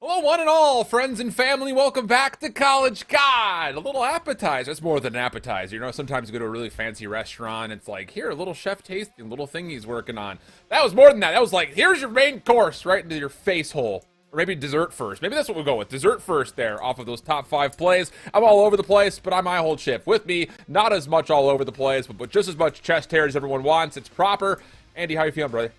Hello, one and all, friends and family. Welcome back to College God. A little appetizer. It's more than an appetizer. You know, sometimes you go to a really fancy restaurant. It's like, here, a little chef tasting, little thing he's working on. That was more than that. That was like, here's your main course right into your face hole. Or maybe dessert first. Maybe that's what we'll go with. Dessert first there off of those top 5 plays. I'm all over the place, but I'm my whole chip. With me, not as much all over the place, but just as much chest hair as everyone wants. It's proper. Andy, how you feeling, brother?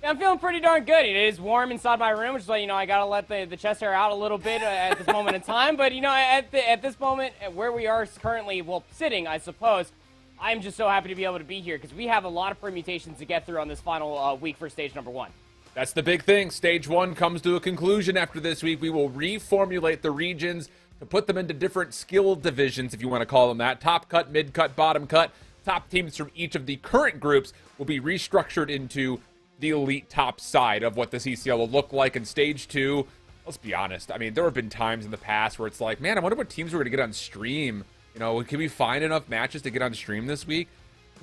Yeah, I'm feeling pretty darn good. It is warm inside my room, which is like, I gotta let the chest hair out a little bit at this moment in time. But, at this moment, where we are currently, sitting, I suppose, I'm just so happy to be able to be here because we have a lot of permutations to get through on this final week for stage number 1. That's the big thing. Stage 1 comes to a conclusion after this week. We will reformulate the regions to put them into different skill divisions, if you want to call them that. Top cut, mid cut, bottom cut. Top teams from each of the current groups will be restructured into the elite top side of what the CCL will look like in stage 2. Let's be honest. I mean, there have been times in the past where it's like, man, I wonder what teams we're going to get on stream. Can we find enough matches to get on stream this week?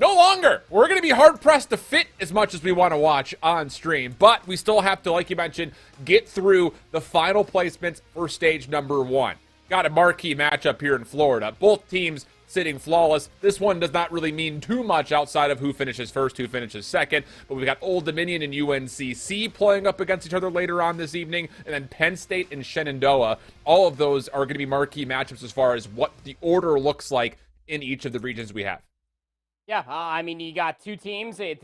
No longer. We're going to be hard-pressed to fit as much as we want to watch on stream. But we still have to, like you mentioned, get through the final placements for stage number 1. Got a marquee matchup here in Florida. Both teams sitting flawless. This one does not really mean too much outside of who finishes first, who finishes second. But we've got Old Dominion and UNCC playing up against each other later on this evening. And then Penn State and Shenandoah. All of those are going to be marquee matchups as far as what the order looks like in each of the regions we have. Yeah, you got two teams to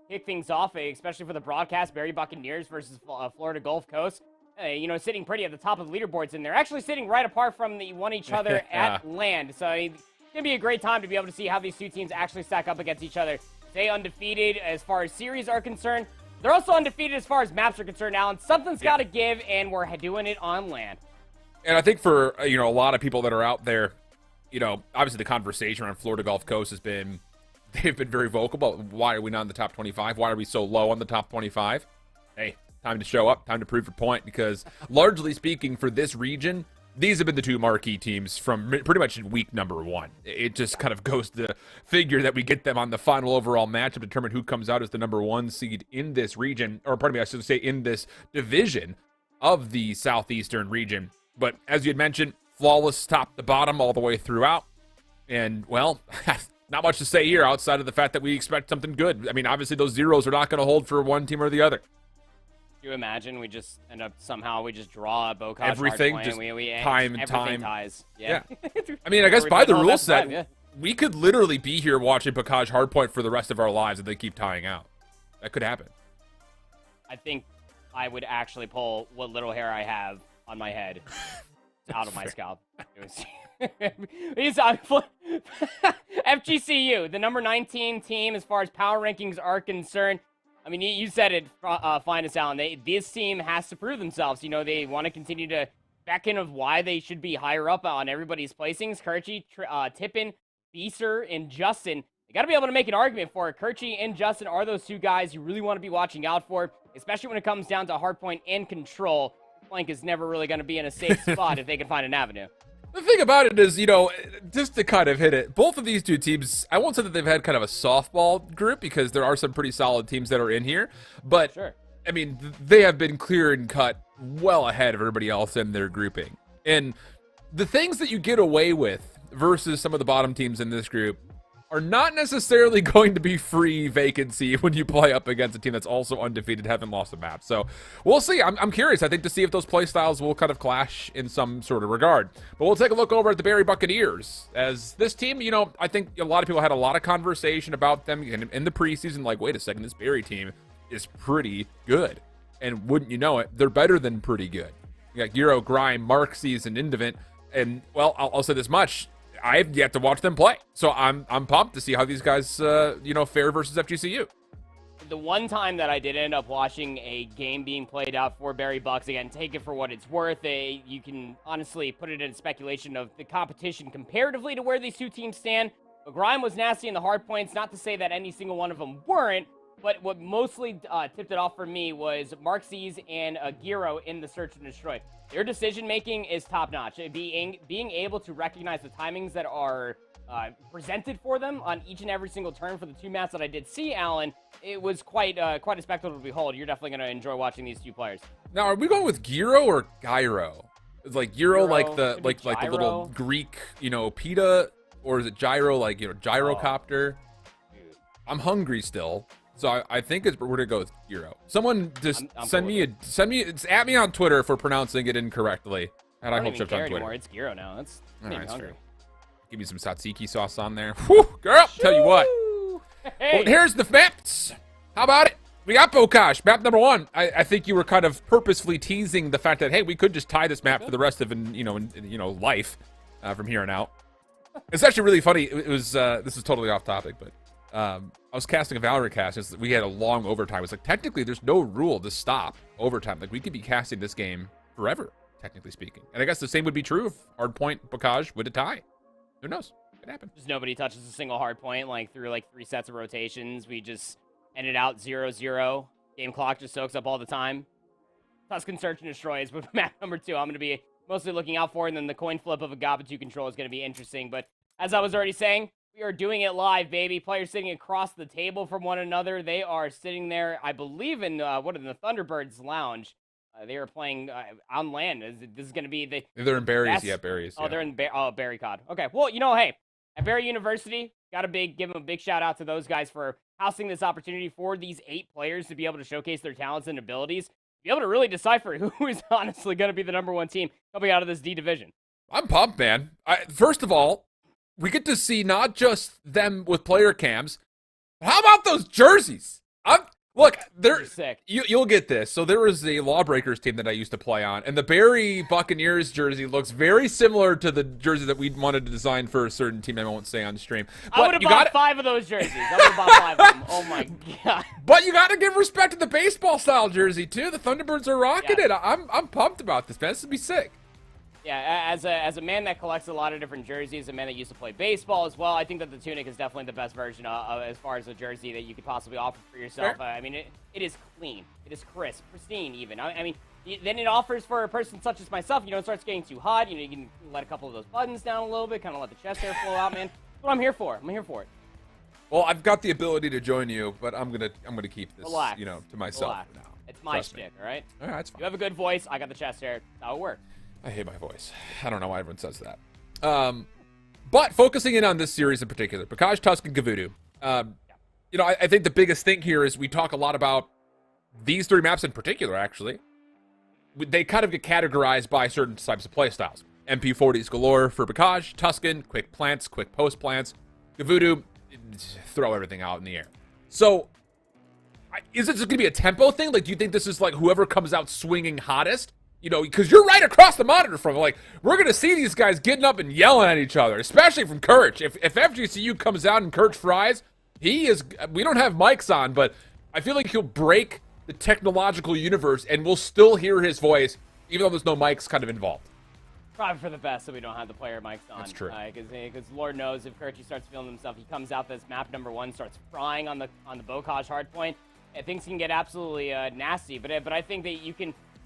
kick things off, especially for the broadcast, Berry Buccaneers versus Florida Gulf Coast. Sitting pretty at the top of the leaderboards, and they're actually sitting right apart from each other at land. So it's going to be a great time to be able to see how these two teams actually stack up against each other. They undefeated as far as series are concerned. They're also undefeated as far as maps are concerned, Alan. Something's got to give, and we're doing it on land. And I think for, a lot of people that are out there, obviously the conversation around Florida Gulf Coast they've been very vocal about why are we not in the top 25? Why are we so low on the top 25? Hey, time to show up, time to prove your point, because largely speaking for this region, these have been the two marquee teams from pretty much in week number 1. It just kind of goes to figure that we get them on the final overall match to determine who comes out as the number 1 seed in this region, or pardon me, I should say in this division of the Southeastern region. But as you had mentioned, flawless top to bottom all the way throughout. And, well, not much to say here outside of the fact that we expect something good. I mean, obviously those zeros are not going to hold for one team or the other. You imagine we just end up we just draw a Bocage everything, just time and time ties. Yeah. I mean, I guess by the rule set, we could literally be here watching Bocage hardpoint for the rest of our lives if they keep tying out. That could happen. I think I would actually pull what little hair I have on my head out of my scalp. FGCU, the number 19 team as far as power rankings are concerned. I mean, you said it, Finest Allen. This team has to prove themselves. They want to continue to beckon of why they should be higher up on everybody's placings. Kirchie, Tippin, Beeser, and Justin. They got to be able to make an argument for it. Kirchie and Justin are those two guys you really want to be watching out for, especially when it comes down to hardpoint and control. Flank is never really going to be in a safe spot if they can find an avenue. The thing about it is, just to kind of hit it, both of these two teams, I won't say that they've had kind of a softball group because there are some pretty solid teams that are in here. But, sure. I mean, they have been clear and cut well ahead of everybody else in their grouping. And the things that you get away with versus some of the bottom teams in this group are not necessarily going to be free vacancy when you play up against a team that's also undefeated, haven't lost a map. So we'll see. I'm curious, I think, to see if those play styles will kind of clash in some sort of regard. But we'll take a look over at the Berry Buccaneers. As this team, I think a lot of people had a lot of conversation about them in the preseason, like, wait a second, this Berry team is pretty good. And wouldn't you know it, they're better than pretty good. You got Giro, Grime, Marxies, and Indivent. And, well, I'll say this much. I've yet to watch them play. So I'm pumped to see how these guys, fare versus FGCU. The one time that I did end up watching a game being played out for Berry Bucks, again, take it for what it's worth. You can honestly put it in speculation of the competition comparatively to where these two teams stand. But Grime was nasty in the hard points. Not to say that any single one of them weren't, But what mostly tipped it off for me was Mark C's and Giro in the search and destroy. Their decision making is top notch. Being able to recognize the timings that are presented for them on each and every single turn for the 2 maps that I did see, Alan, it was quite a spectacle to behold. You're definitely going to enjoy watching these 2 players. Now, are we going with Giro or Gyro? It's like Gyro, like the gyro. little Greek, pita, or is it gyro, like gyrocopter? Dude. I'm hungry still, so I think we're gonna go with Gyro. Someone just I'm send cool me at me on Twitter for pronouncing it incorrectly. And I I don't hope even shift care on Twitter. anymore. It's Giro now. That's All right, hungry. fair. Give me some tzatziki sauce on there. Whew, girl, tell you what. Hey. Well, here's the maps. How about it? We got Bokash, map number 1. I think you were kind of purposefully teasing the fact that, hey, we could just tie this map for the rest of life from here on out. It's actually really funny. It was this is totally off topic, but I was casting a Valorant cast. We had a long overtime. It's like, technically, there's no rule to stop overtime. Like, we could be casting this game forever, technically speaking. And I guess the same would be true if Hardpoint Bocage would a tie. Who knows? It could happen. Just nobody touches a single hard point, through 3 sets of rotations. We just ended out 0-0. Game clock just soaks up all the time. Tuscan Search and Destroy is map number 2. I'm going to be mostly looking out for, and then the coin flip of a Gaba 2 control is going to be interesting. But as I was already saying, we are doing it live, baby. Players sitting across the table from one another. They are sitting there, I believe, in the Thunderbirds Lounge. They are playing on land. This is going to be they're in Barry's. Yeah, Barry's. Oh, yeah. they're in Barry COD. Okay, well, hey, at Barry University, give them a big shout out to those guys for housing this opportunity for these 8 players to be able to showcase their talents and abilities, be able to really decipher who is honestly going to be the number 1 team coming out of this D division. I'm pumped, man. First of all, we get to see not just them with player cams, but how about those jerseys? Look, they're sick. You'll get this. So there was a Lawbreakers team that I used to play on, and the Barry Buccaneers jersey looks very similar to the jersey that we wanted to design for a certain team I won't say on stream. But I would have bought 5 of those jerseys. I would have bought 5 of them. Oh my god. But you got to give respect to the baseball style jersey too. The Thunderbirds are rocking it. I'm pumped about this, man. This would be sick. Yeah, as a man that collects a lot of different jerseys, a man that used to play baseball as well, I think that the tunic is definitely the best version as far as a jersey that you could possibly offer for yourself. I mean, it is clean, it is crisp, pristine even. I mean, then it offers for a person such as myself. It starts getting too hot. You can let a couple of those buttons down a little bit, kind of let the chest hair flow out, man. That's what I'm here for. I'm here for it. Well, I've got the ability to join you, but I'm gonna keep this, Relax. To myself Relax. now. It's my shtick, all right? All right, it's fine. You have a good voice. I got the chest hair. That's how it works. I hate my voice. I don't know why everyone says that. But focusing in on this series in particular, Bocage, Tuscan, Gavudu. I think the biggest thing here is we talk a lot about these 3 maps in particular, actually. They kind of get categorized by certain types of play styles. MP40s galore for Bocage, Tuscan, quick plants, quick post plants. Gavudu, throw everything out in the air. So, is it just going to be a tempo thing? Like, do you think this is like whoever comes out swinging hottest? Because you're right across the monitor from it. Like, we're going to see these guys getting up and yelling at each other, especially from Kirch. If FGCU comes out and Kirch fries, we don't have mics on, but I feel like he'll break the technological universe and we'll still hear his voice, even though there's no mics kind of involved. Probably for the best that we don't have the player mics on. That's true. Because Lord knows if Kirchy starts feeling himself, he comes out this map number 1, starts frying on the Bocage hardpoint, and things can get absolutely nasty. But I think that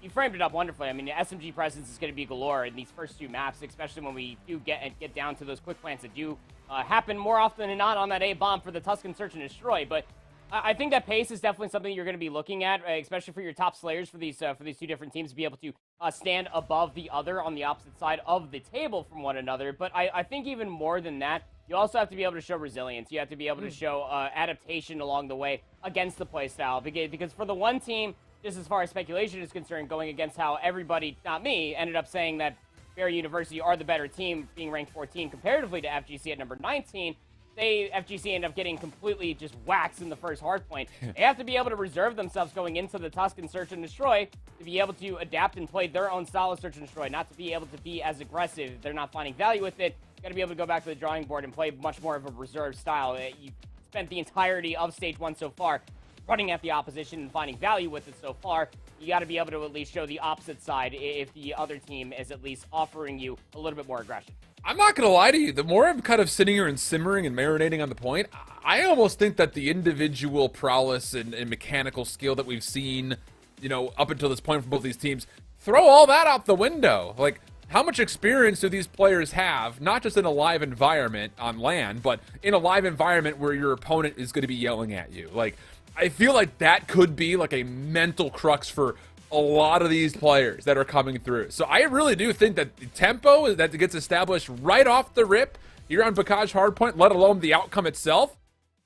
you framed it up wonderfully. I mean, the SMG presence is going to be galore in these first 2 maps, especially when we do get down to those quick plants that do happen more often than not on that A-bomb for the Tuscan Search and Destroy. But I think that pace is definitely something you're going to be looking at, especially for your top slayers for these 2 different teams to be able to stand above the other on the opposite side of the table from one another. But I think even more than that, you also have to be able to show resilience. You have to be able to show adaptation along the way against the playstyle. Because for the one team, just as far as speculation is concerned, going against how everybody, not me, ended up saying that Barry University are the better team, being ranked 14 comparatively to FGC at number 19, FGC end up getting completely just waxed in the first hardpoint. They have to be able to reserve themselves going into the Tuscan Search and Destroy to be able to adapt and play their own style of Search and Destroy, not to be able to be as aggressive. If they're not finding value with it, you got to be able to go back to the drawing board and play much more of a reserved style. You spent the entirety of Stage 1 so far running at the opposition and finding value with it so far. You got to be able to at least show the opposite side if the other team is at least offering you a little bit more aggression. I'm not going to lie to you. The more I'm kind of sitting here and simmering and marinating on the point, I almost think that the individual prowess and mechanical skill that we've seen, up until this point from both these teams, throw all that out the window. Like, how much experience do these players have, not just in a live environment on land, but in a live environment where your opponent is going to be yelling at you? Like, I feel like that could be like a mental crux for a lot of these players that are coming through. So I really do think that the tempo that gets established right off the rip here on Bucs Hardpoint, let alone the outcome itself,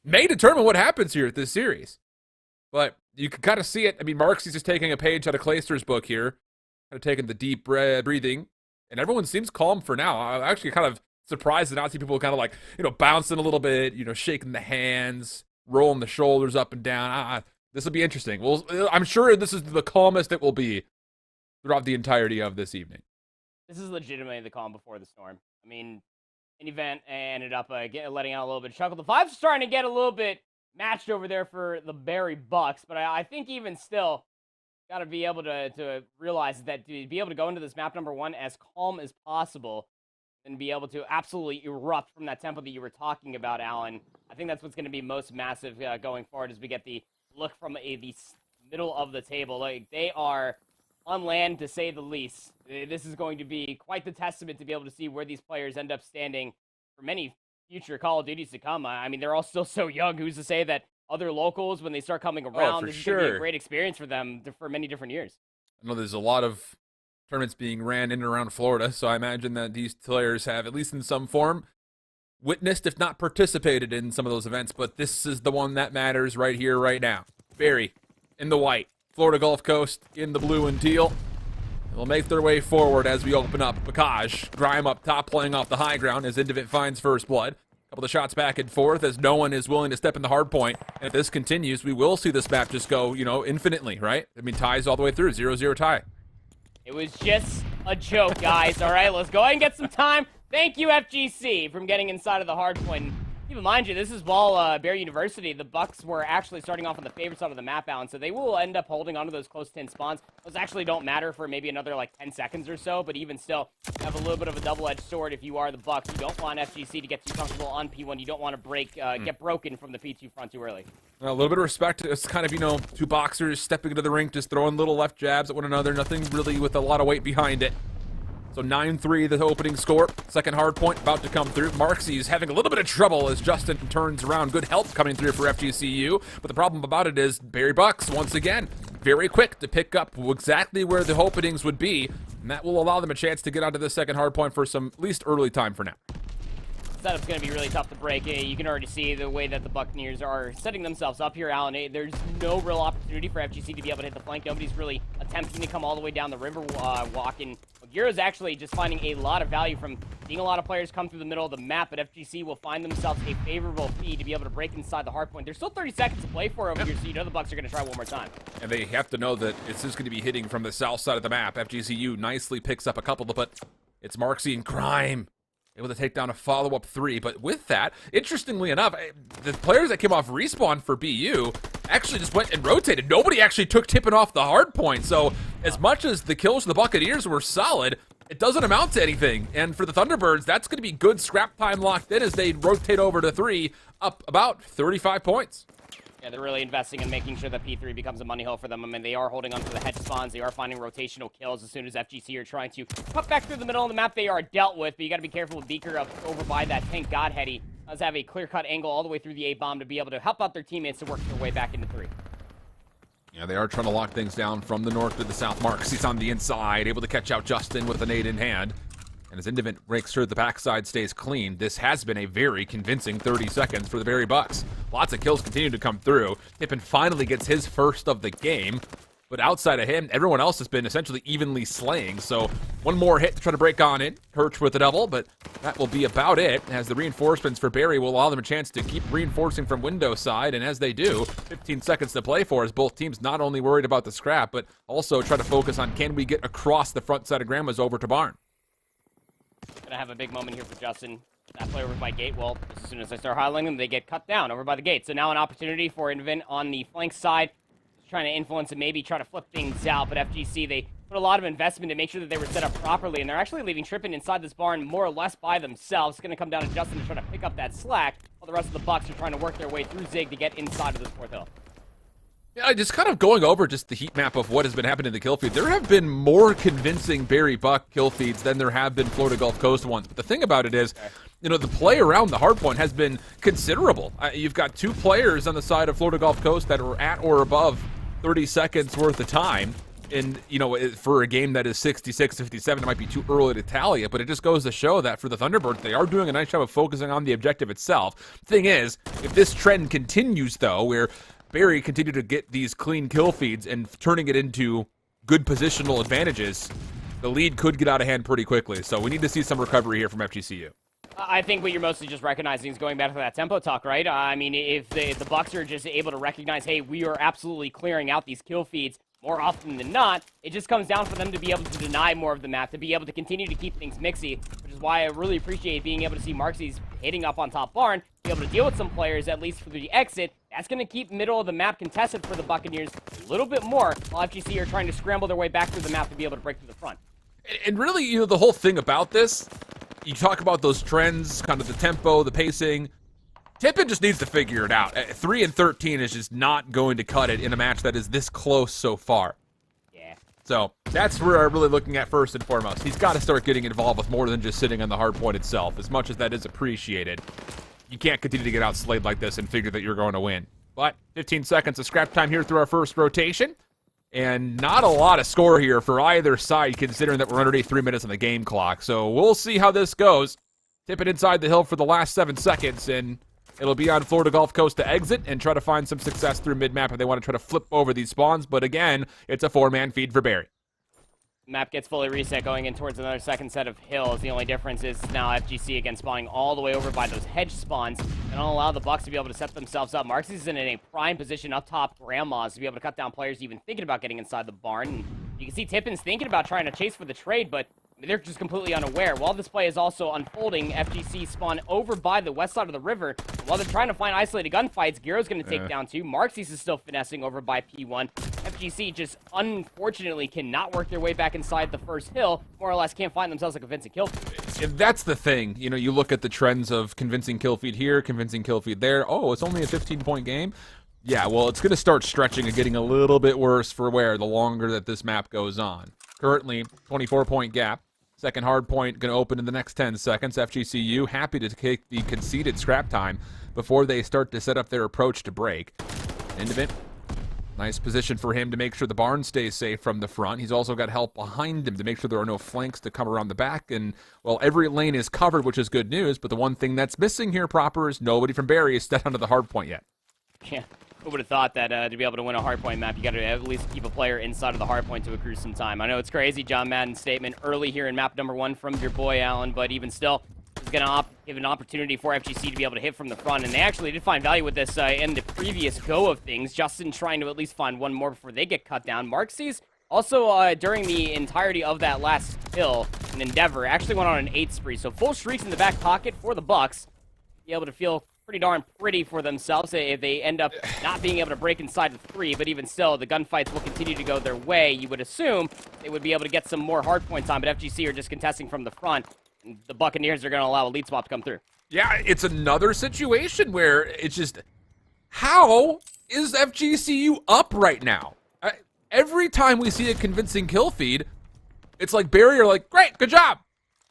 may determine what happens here at this series. But you can kind of see it. I mean, Marks is just taking a page out of Clayster's book here, kind of taking the deep breathing, and everyone seems calm for now. I'm actually kind of surprised to not see people kind of like, bouncing a little bit, shaking the hands, rolling the shoulders up and down. This will be interesting. Well, I'm sure this is the calmest it will be throughout the entirety of this evening. This is legitimately the calm before the storm. I mean, an event ended up letting out a little bit of chuckle. The vibes are starting to get a little bit matched over there for the Barry Bucs, but I think even still, got to be able to realize that to be able to go into this map number 1 as calm as possible and be able to absolutely erupt from that tempo that you were talking about, Alan. I think that's what's going to be most massive going forward as we get the look from the middle of the table. Like, they are on land, to say the least. This is going to be quite the testament to be able to see where these players end up standing for many future Call of Duties to come. I mean, they're all still so young. Who's to say that other locals, when they start coming around, this is going to be a great experience for them for many different years. I know there's a lot of tournaments being ran in and around Florida, so I imagine that these players have, at least in some form, witnessed, if not participated in some of those events, but this is the one that matters right here, right now. Barry in the white, Florida Gulf Coast in the blue and teal. They'll make their way forward as we open up. Bakaj, Grime up top, playing off the high ground as Indivit finds first blood. A couple of shots back and forth as no one is willing to step in the hard point. And if this continues, we will see this map just go, infinitely, right? I mean, ties all the way through, 0-0 tie. It was just a joke, guys. All right, let's go ahead and get some time. Thank you, FGC, from getting inside of the hard point. Keep in mind, this is while Bear University, the Bucs were actually starting off on the favorite side of the map, Alan, so they will end up holding onto those close 10 spawns. Those actually don't matter for maybe another, 10 seconds or so, but even still, you have a little bit of a double-edged sword if you are the Bucs. You don't want FGC to get too comfortable on P1. You don't want to get broken from the P2 front too early. A little bit of respect. It's kind of, two boxers stepping into the rink, just throwing little left jabs at one another. Nothing really with a lot of weight behind it. So 9-3, the opening score. Second hard point about to come through. Marksy's having a little bit of trouble as Justin turns around. Good help coming through for FGCU. But the problem about it is Barry Bucs, once again, very quick to pick up exactly where the openings would be. And that will allow them a chance to get onto the second hard point for some, at least early time for now. Setup's going to be really tough to break. You can already see the way that the Buccaneers are setting themselves up here, Alan. There's no real opportunity for FGC to be able to hit the flank. Nobody's really attempting to come all the way down the river walk. And Giro's actually just finding a lot of value from seeing a lot of players come through the middle of the map, but FGC will find themselves a favorable feed to be able to break inside the hard point. There's still 30 seconds to play for them here, so the Bucs are going to try one more time. And they have to know that it's just going to be hitting from the south side of the map. FGCU nicely picks up a couple, but it's Marksy and Crime able to take down a follow-up 3. But with that, interestingly enough, the players that came off respawn for BU actually just went and rotated. Nobody actually took tipping off the hard point. So as much as the kills for the Buccaneers were solid, it doesn't amount to anything. And for the Thunderbirds, that's going to be good scrap time locked in as they rotate over to 3, up about 35 points. Yeah, they're really investing in making sure that P3 becomes a money hole for them. I mean, they are holding on to the hedge spawns. They are finding rotational kills as soon as FGC are trying to cut back through the middle of the map. They are dealt with, but you got to be careful with Beaker up over by that tank Godhead. He does have a clear-cut angle all the way through the A-bomb to be able to help out their teammates to work their way back into 3. Yeah, they are trying to lock things down from the north to the south. Marks, he's on the inside, able to catch out Justin with a nade in hand. And as Indivent makes sure the backside stays clean, this has been a very convincing 30 seconds for the Barry Bucs. Lots of kills continue to come through. Tippin finally gets his first of the game. But outside of him, everyone else has been essentially evenly slaying. So one more hit to try to break on in. Hirsch with a double, but that will be about it, as the reinforcements for Barry will allow them a chance to keep reinforcing from window side. And as they do, 15 seconds to play for, as both teams not only worried about the scrap, but also try to focus on, can we get across the front side of Grandma's over to Barn. Gonna have a big moment here for Justin. That play over by gate, well, as soon as I start highlighting them, they get cut down over by the gate. So now an opportunity for Invent on the flank side, trying to influence and maybe try to flip things out. But FGC, they put a lot of investment to make sure that they were set up properly, and they're actually leaving Trippin inside this barn more or less by themselves. It's going to come down to Justin to try to pick up that slack, while the rest of the Bucs are trying to work their way through Zig to get inside of this fourth hill. Yeah, just kind of going over just the heat map of what has been happening in the kill feed. There have been more convincing Barry Buck kill feeds than there have been Florida Gulf Coast ones. But the thing about it is, the play around the hardpoint has been considerable. You've got 2 players on the side of Florida Gulf Coast that are at or above 30 seconds worth of time. And, for a game that is 66-57, it might be too early to tally it, but it just goes to show that for the Thunderbirds, they are doing a nice job of focusing on the objective itself. Thing is, if this trend continues, though, where Barry continued to get these clean kill feeds and turning it into good positional advantages, the lead could get out of hand pretty quickly. So we need to see some recovery here from FGCU. I think what you're mostly just recognizing is going back to that tempo talk, right? I mean, if the Bucs are just able to recognize, hey, we are absolutely clearing out these kill feeds more often than not, it just comes down for them to be able to deny more of the map, to be able to continue to keep things mixy, which is why I really appreciate being able to see Marxies hitting up on top barn, be able to deal with some players, at least for the exit. That's going to keep middle of the map contested for the Buccaneers a little bit more, while FGC are trying to scramble their way back through the map to be able to break through the front. And really, the whole thing about this, you talk about those trends, kind of the tempo, the pacing. Tippin just needs to figure it out. 3-13 is just not going to cut it in a match that is this close so far. Yeah. So that's where I'm really looking at first and foremost. He's got to start getting involved with more than just sitting on the hard point itself. As much as that is appreciated, you can't continue to get outslayed like this and figure that you're going to win. But 15 seconds of scrap time here through our first rotation. And not a lot of score here for either side, considering that we're underneath 3 minutes on the game clock. So we'll see how this goes. Tip it inside the hill for the last 7 seconds, and it'll be on Florida Gulf Coast to exit and try to find some success through mid-map if they want to try to flip over these spawns. But again, it's a 4-man feed for Barry. Map gets fully reset going in towards another second set of hills. The only difference is now FGC again spawning all the way over by those hedge spawns and don't allow the Bucs to be able to set themselves up. Marks is in a prime position up top Grandma's to be able to cut down players even thinking about getting inside the barn. And you can see Tippin's thinking about trying to chase for the trade, but they're just completely unaware. While this play is also unfolding, FGC spawn over by the west side of the river. While they're trying to find isolated gunfights, Gyro's going to take down 2. Marxies is still finessing over by P1. FGC just unfortunately cannot work their way back inside the first hill. More or less can't find themselves a convincing kill feed. And that's the thing. You look at the trends of convincing kill feed here, convincing kill feed there. Oh, it's only a 15-point game. Yeah, well, it's going to start stretching and getting a little bit worse for the longer that this map goes on. Currently, 24-point gap. Second hard point going to open in the next 10 seconds. FGCU happy to take the conceded scrap time before they start to set up their approach to break. Indivent, nice position for him to make sure the barn stays safe from the front. He's also got help behind him to make sure there are no flanks to come around the back. And, well, every lane is covered, which is good news. But the one thing that's missing here proper is nobody from Barry is set onto the hard point yet. Yeah. Who would have thought that to be able to win a hardpoint map, you got to at least keep a player inside of the hardpoint to accrue some time. I know it's crazy, John Madden's statement early here in map number 1 from your boy Allen, but even still, it's going to give an opportunity for FGC to be able to hit from the front, and they actually did find value with this in the previous go of things. Justin trying to at least find one more before they get cut down. Marxies also during the entirety of that last hill, an Endeavor actually went on an 8 spree, so full streaks in the back pocket for the Bucs. Be able to feel pretty darn pretty for themselves if they end up not being able to break inside the 3, but even still, the gunfights will continue to go their way. You would assume they would be able to get some more hard points on, but FGC are just contesting from the front, and the Buccaneers are going to allow a lead swap to come through. Yeah, it's another situation where it's just, how is FGCU up right now? Every time we see a convincing kill feed, it's like Barry are like, great, good job.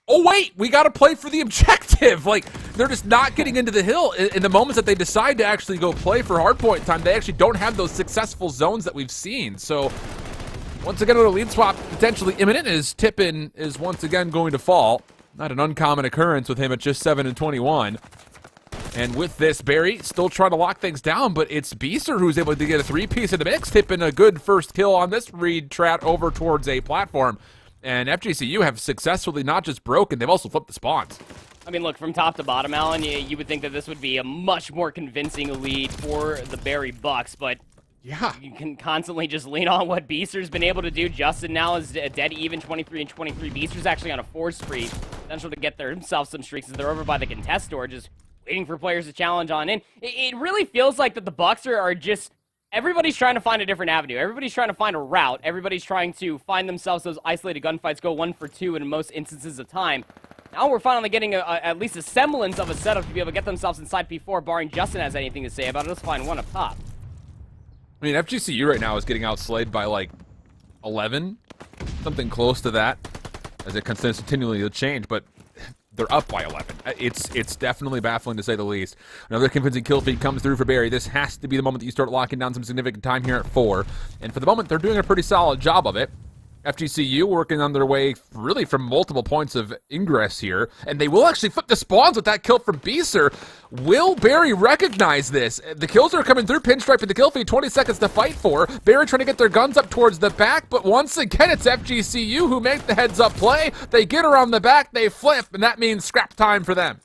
Oh, wait, we got to play for the objective. Like, they're just not getting into the hill. In the moments that they decide to actually go play for hardpoint time, they actually don't have those successful zones that we've seen. So, once again, with a lead swap potentially imminent, as Tippin is once again going to fall. Not an uncommon occurrence with him at just 7-21. And with this, Barry still trying to lock things down, but it's Beaster who's able to get a 3-piece in the mix. Tippin a good first kill on this read strat over towards a platform. And FGCU have successfully not just broken, they've also flipped the spawns. I mean, look, from top to bottom, Alan, you would think that this would be a much more convincing lead for the Barry Bucs, but yeah, you can constantly just lean on what Beaster's been able to do. Justin now is a dead even 23-23. Beaster's actually on a 4 spree. potential to get themselves some streaks as they're over by the contest door, just waiting for players to challenge on in. It really feels like that the Bucs are just, everybody's trying to find a different avenue. Everybody's trying to find a route. Everybody's trying to find themselves those isolated gunfights, go 1 for 2 in most instances of time. Now we're finally getting at least a semblance of a setup to be able to get themselves inside P4, barring Justin has anything to say about it. Let's find one up top. I mean, FGCU right now is getting outslayed by like 11, something close to that, as it continually will change, but they're up by 11. It's definitely baffling to say the least. Another convincing kill feed comes through for Barry. This has to be the moment that you start locking down some significant time here at 4. And for the moment, they're doing a pretty solid job of it. FGCU working on their way really from multiple points of ingress here, and they will actually flip the spawns with that kill from Beeser. Will Barry recognize this? The kills are coming through, pinstripe for the kill feed, 20 seconds to fight for. Barry trying to get their guns up towards the back, but once again, it's FGCU who make the heads-up play. They get around the back, they flip, and that means scrap time for them.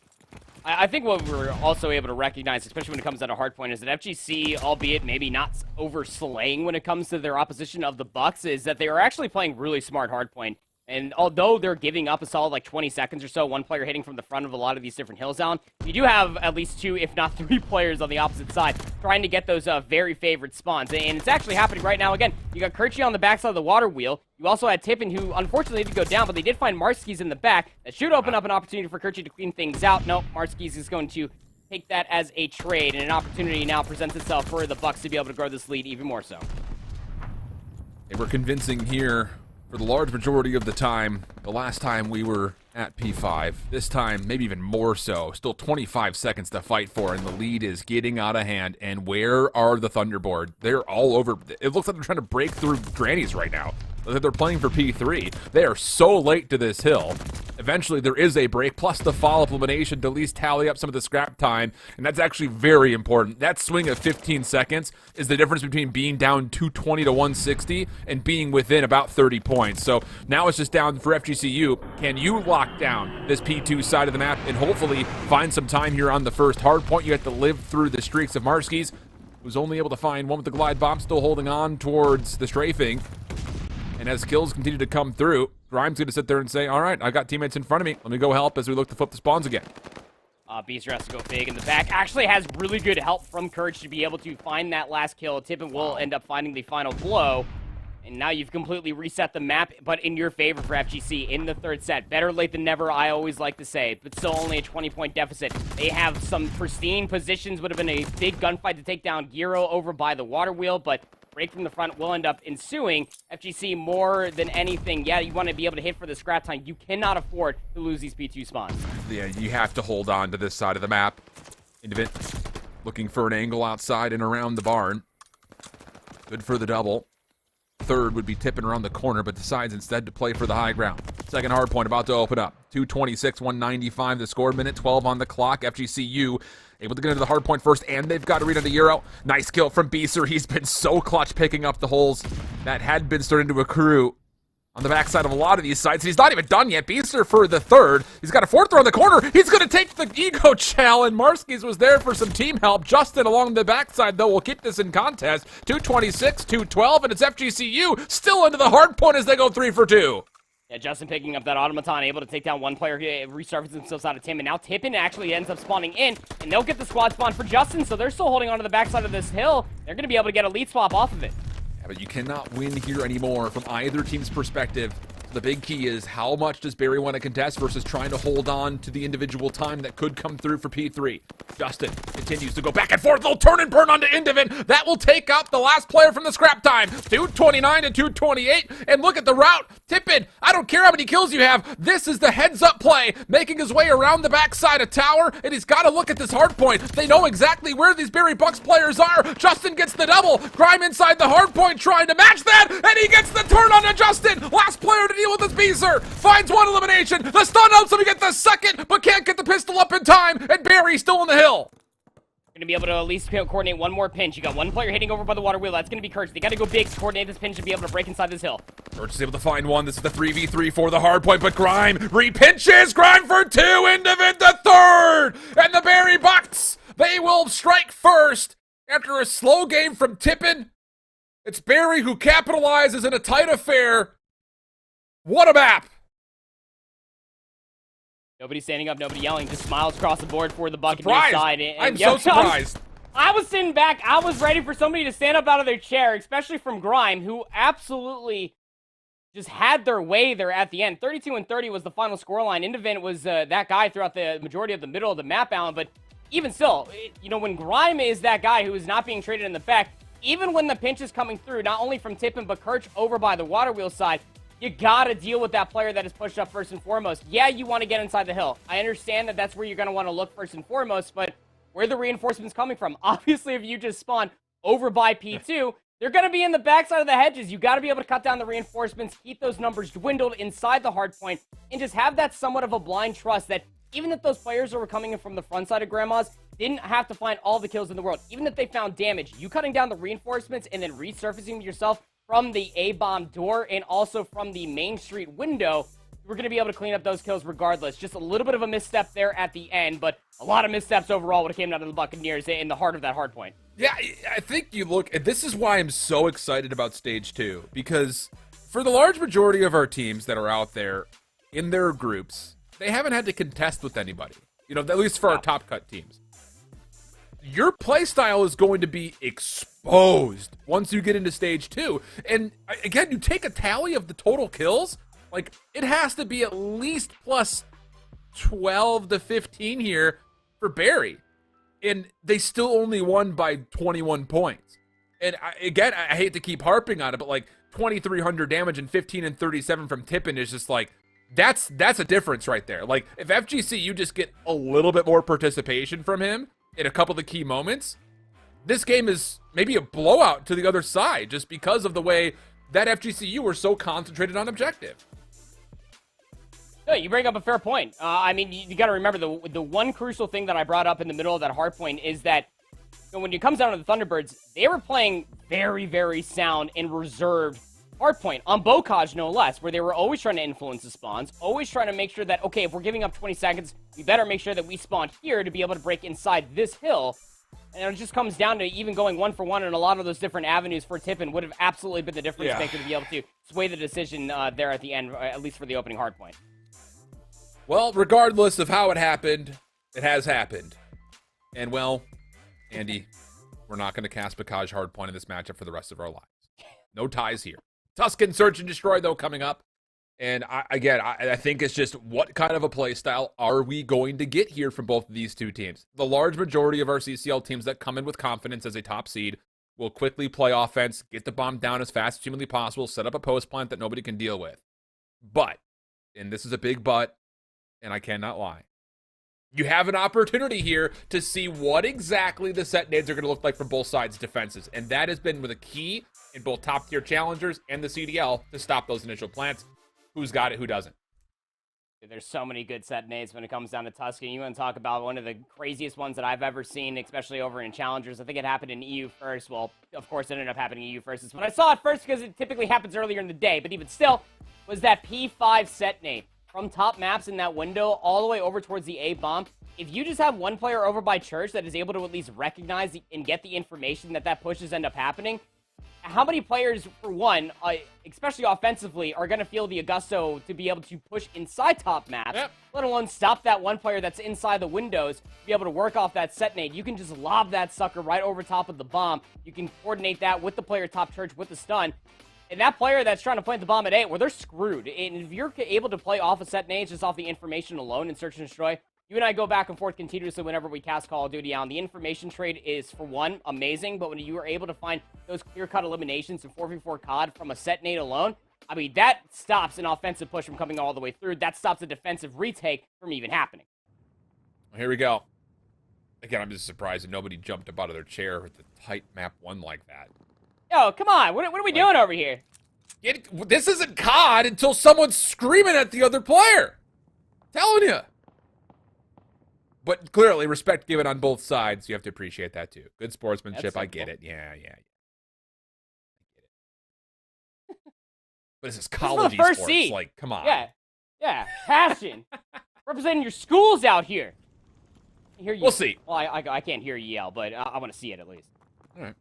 I think what we're also able to recognize, especially when it comes down to hardpoint, is that FGC, albeit maybe not overslaying when it comes to their opposition of the Bucs, is that they are actually playing really smart hardpoint. And although they're giving up a solid like 20 seconds or so, one player hitting from the front of a lot of these different hills down, you do have at least 2, if not 3 players on the opposite side trying to get those very favorite spawns. And it's actually happening right now. Again, you got Kirchi on the backside of the water wheel. You also had Tippin, who unfortunately did go down, but they did find Marskis in the back. That should open up an opportunity for Kirchi to clean things out. No, Marskis is going to take that as a trade, and an opportunity now presents itself for the Bucs to be able to grow this lead even more so. They were convincing here for the large majority of the time. The last time we were at P5. This time, maybe even more so. Still 25 seconds to fight for, and the lead is getting out of hand. And where are the Thunderboard? They're all over. It looks like they're trying to break through grannies right now. They're playing for P3. They are so late to this hill. Eventually, there is a break, plus the follow-up elimination to at least tally up some of the scrap time, and that's actually very important. That swing of 15 seconds is the difference between being down 220 to 160 and being within about 30 points. So now it's just down for FGCU. Can you lock down this P2 side of the map and hopefully find some time here on the first hard point? You have to live through the streaks of Marskis, who's only able to find one with the glide bomb, still holding on towards the strafing. And as kills continue to come through, Grimes going to sit there and say, all right, I got teammates in front of me. Let me go help as we look to flip the spawns again. Beaster has to go big in the back. Actually has really good help from Courage to be able to find that last kill. Tippin will end up finding the final blow. And now you've completely reset the map, but in your favor for FGC in the third set. Better late than never, I always like to say, but still only a 20-point deficit. They have some pristine positions. Would have been a big gunfight to take down Giro over by the water wheel, but break from the front will end up ensuing. FGC, more than anything, yeah, you want to be able to hit for the scrap time. You cannot afford to lose these P2 spawns. Yeah, you have to hold on to this side of the map. Indivit looking for an angle outside and around the barn. Good for the double. Third would be tipping around the corner, but decides instead to play for the high ground. Second hard point about to open up. 2:26, 195 the score, minute 12 on the clock. FGCU able to get into the hard point first, and they've got to read on the Euro. Nice kill from Beeser. He's been so clutch picking up the holes that had been starting to accrue on the backside of a lot of these sites. He's not even done yet. Beester for the third. He's got a fourth around the corner. He's going to take the ego challenge. Marskis was there for some team help. Justin along the backside, though, will keep this in contest. 2:26, 2:12, and it's FGCU still into the hard point as they go 3 for 2. Yeah, Justin picking up that automaton, able to take down one player, resurface themselves out of Tim, and now Tippin actually ends up spawning in, and they'll get the squad spawn for Justin, so they're still holding on to the backside of this hill. They're going to be able to get a lead swap off of it. Yeah, but you cannot win here anymore from either team's perspective. The big key is how much does Barry want to contest versus trying to hold on to the individual time that could come through for P3. Justin continues to go back and forth. They'll turn and burn onto Indivin. That will take out the last player from the scrap time. 2:29 to 2:28. And look at the route. Tippin, I don't care how many kills you have. This is the heads-up play, making his way around the backside of tower, and he's got to look at this hard point. They know exactly where these Barry Bucs players are. Justin gets the double. Grime inside the hard point trying to match that, and he gets the turn onto Justin. Last player to deal with this Beezer. Finds one elimination. The stun helps him to get the second, but can't get the pistol up in time, and Barry's still on the hill. Going to be able to at least coordinate one more pinch. You got one player hitting over by the water wheel. That's going to be Courage. They got to go big to coordinate this pinch to be able to break inside this hill. Courage is able to find one. This is the 3v3 for the hard point, but Grime repinches. Grime for 2. Indivin the third. And the Barry Bucs, they will strike first after a slow game from Tippin. It's Barry who capitalizes in a tight affair. What a map. Nobody standing up, nobody yelling, just smiles across the board for the Buccaneers Surprised. side. I'm so surprised. I was sitting back. I was ready for somebody to stand up out of their chair, especially from Grime, who absolutely just had their way there at the end. 32-30 was the final scoreline. Indivent was that guy throughout the majority of the middle of the map, Alan. But even still, when Grime is that guy who is not being traded in the back, even when the pinch is coming through, not only from Tippin, but Kirch over by the water wheel side, you gotta deal with that player that is pushed up first and foremost. Yeah, you want to get inside the hill. I understand that that's where you're going to want to look first and foremost, but where are the reinforcements coming from? Obviously, if you just spawn over by P2, they're going to be in the backside of the hedges. You got to be able to cut down the reinforcements, keep those numbers dwindled inside the hard point, and just have that somewhat of a blind trust that even if those players that were coming in from the front side of Grandma's didn't have to find all the kills in the world, even if they found damage, you cutting down the reinforcements and then resurfacing yourself from the A-bomb door and also from the main street window, we're going to be able to clean up those kills regardless. Just a little bit of a misstep there at the end, but a lot of missteps overall would have came out of the Buccaneers in the heart of that hard point. Yeah, I think you look, and this is why I'm so excited about Stage 2, because for the large majority of our teams that are out there in their groups, they haven't had to contest with anybody, at least for our top cut teams. Your playstyle is going to be exposed once you get into Stage 2. And again, you take a tally of the total kills, like, it has to be at least plus 12 to 15 here for Barry. And they still only won by 21 points. And I hate to keep harping on it, but like 2,300 damage and 15 and 37 from Tippin is just like, that's a difference right there. Like, if FGC, you just get a little bit more participation from him in a couple of the key moments, this game is maybe a blowout to the other side just because of the way that FGCU were so concentrated on objective. No, you bring up a fair point. You got to remember the one crucial thing that I brought up in the middle of that hard point is that when it comes down to the Thunderbirds, they were playing very, very sound and reserved hard point on Bocage, no less, where they were always trying to influence the spawns, always trying to make sure that, okay, if we're giving up 20 seconds, we better make sure that we spawn here to be able to break inside this hill. And it just comes down to even going 1-for-1 in a lot of those different avenues for Tippin would have absolutely been the difference maker to be able to sway the decision there at the end, at least for the opening hard point. Well, regardless of how it happened, it has happened. And, well, Andy, we're not going to cast Bocage hardpoint in this matchup for the rest of our lives. No ties here. Tuscan Search and Destroy, though, coming up. And, I think it's just what kind of a play style are we going to get here from both of these two teams? The large majority of our CCL teams that come in with confidence as a top seed will quickly play offense, get the bomb down as fast as humanly possible, set up a post plant that nobody can deal with. But, and this is a big but, and I cannot lie, you have an opportunity here to see what exactly the set nades are going to look like from both sides' defenses. And that has been with a key in both top-tier challengers and the CDL to stop those initial plants. Who's got it, who doesn't? There's so many good set nades when it comes down to Tuscan. You want to talk about one of the craziest ones that I've ever seen, especially over in challengers. I think it happened in EU first. Well, of course, it ended up happening in EU first. It's when I saw it first because it typically happens earlier in the day. But even still, was that P5 set nade. From top maps in that window all the way over towards the A-bomb, if you just have one player over by Church that is able to at least recognize and get the information that pushes end up happening, how many players, for one, especially offensively, are going to feel the gusto to be able to push inside top maps, let alone stop that one player that's inside the windows, be able to work off that set nade? You can just lob that sucker right over top of the bomb. You can coordinate that with the player top Church with the stun. And that player that's trying to plant the bomb at 8, well, they're screwed. And if you're able to play off a set nades just off the information alone in Search and Destroy, you and I go back and forth continuously whenever we cast Call of Duty out. And the information trade is, for one, amazing. But when you are able to find those clear-cut eliminations in 4v4 COD from a set nade alone, I mean, that stops an offensive push from coming all the way through. That stops a defensive retake from even happening. Here we go. Again, I'm just surprised that nobody jumped up out of their chair with the tight map 1 like that. Yo, come on. What are we doing over here? This isn't COD until someone's screaming at the other player. Telling you. But clearly, respect given on both sides. You have to appreciate that, too. Good sportsmanship. I get it. Yeah. I get it. But this is college esports. Seed. Like, come on. Yeah. Passion. Representing your schools out here. I hear you. We'll see. Well, I can't hear you yell, but I want to see it at least. All right.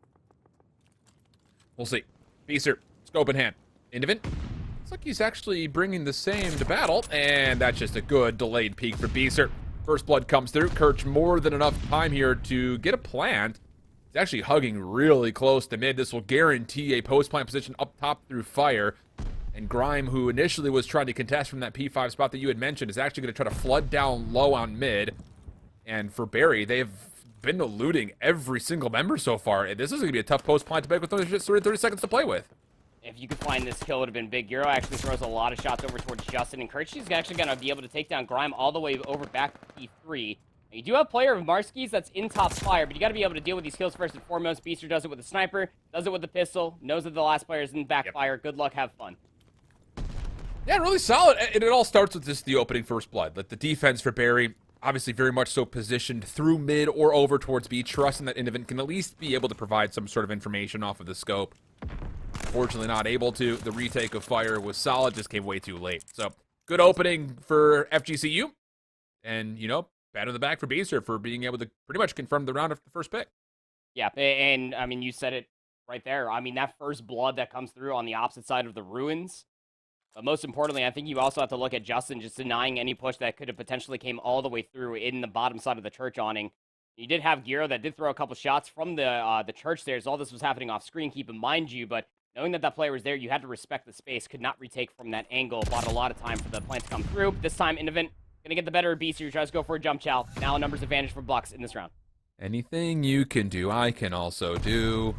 We'll see. Beaster, scope in hand. Indivent, Looks like he's actually bringing the same to battle, and that's just a good delayed peek for Beezer. First blood comes through. Kirch more than enough time here to get a plant. He's actually hugging really close to mid. This will guarantee a post-plant position up top through fire. And Grime, who initially was trying to contest from that P5 spot that you had mentioned, is actually going to try to flood down low on mid. And for Barry, they've been eluding every single member so far. This is going to be a tough post-plant to make with only just 30 seconds to play with. If you could find this kill, it would have been big. Euro actually throws a lot of shots over towards Justin, and Kirch is actually going to be able to take down Grime all the way over back to P3. You do have player of Marski's that's in top fire, but you got to be able to deal with these kills first and foremost. Beaster does it with a sniper, does it with the pistol, knows that the last player is in backfire. Yep. Good luck, have fun. Yeah, really solid. And it all starts with just the opening first blood. Like the defense for Barry, obviously very much so positioned through mid or over towards B, trusting that Indivent can at least be able to provide some sort of information off of the scope. Fortunately not able to. The retake of fire was solid, just came way too late. So, good opening for FGCU. And, you know, pat on the back for Beaster for being able to pretty much confirm the round of the first pick. Yeah, and, I mean, you said it right there. I mean, that first blood that comes through on the opposite side of the ruins. But most importantly, I think you also have to look at Justin just denying any push that could have potentially came all the way through in the bottom side of the church awning. You did have Giro that did throw a couple shots from the church there, so all this was happening off screen, keep in mind you, but knowing that that player was there, you had to respect the space, could not retake from that angle, bought a lot of time for the plant to come through. This time, Indivent gonna get the better of Beaster, tries to go for a jump chow. Now a numbers advantage for Bucs in this round. Anything you can do, I can also do.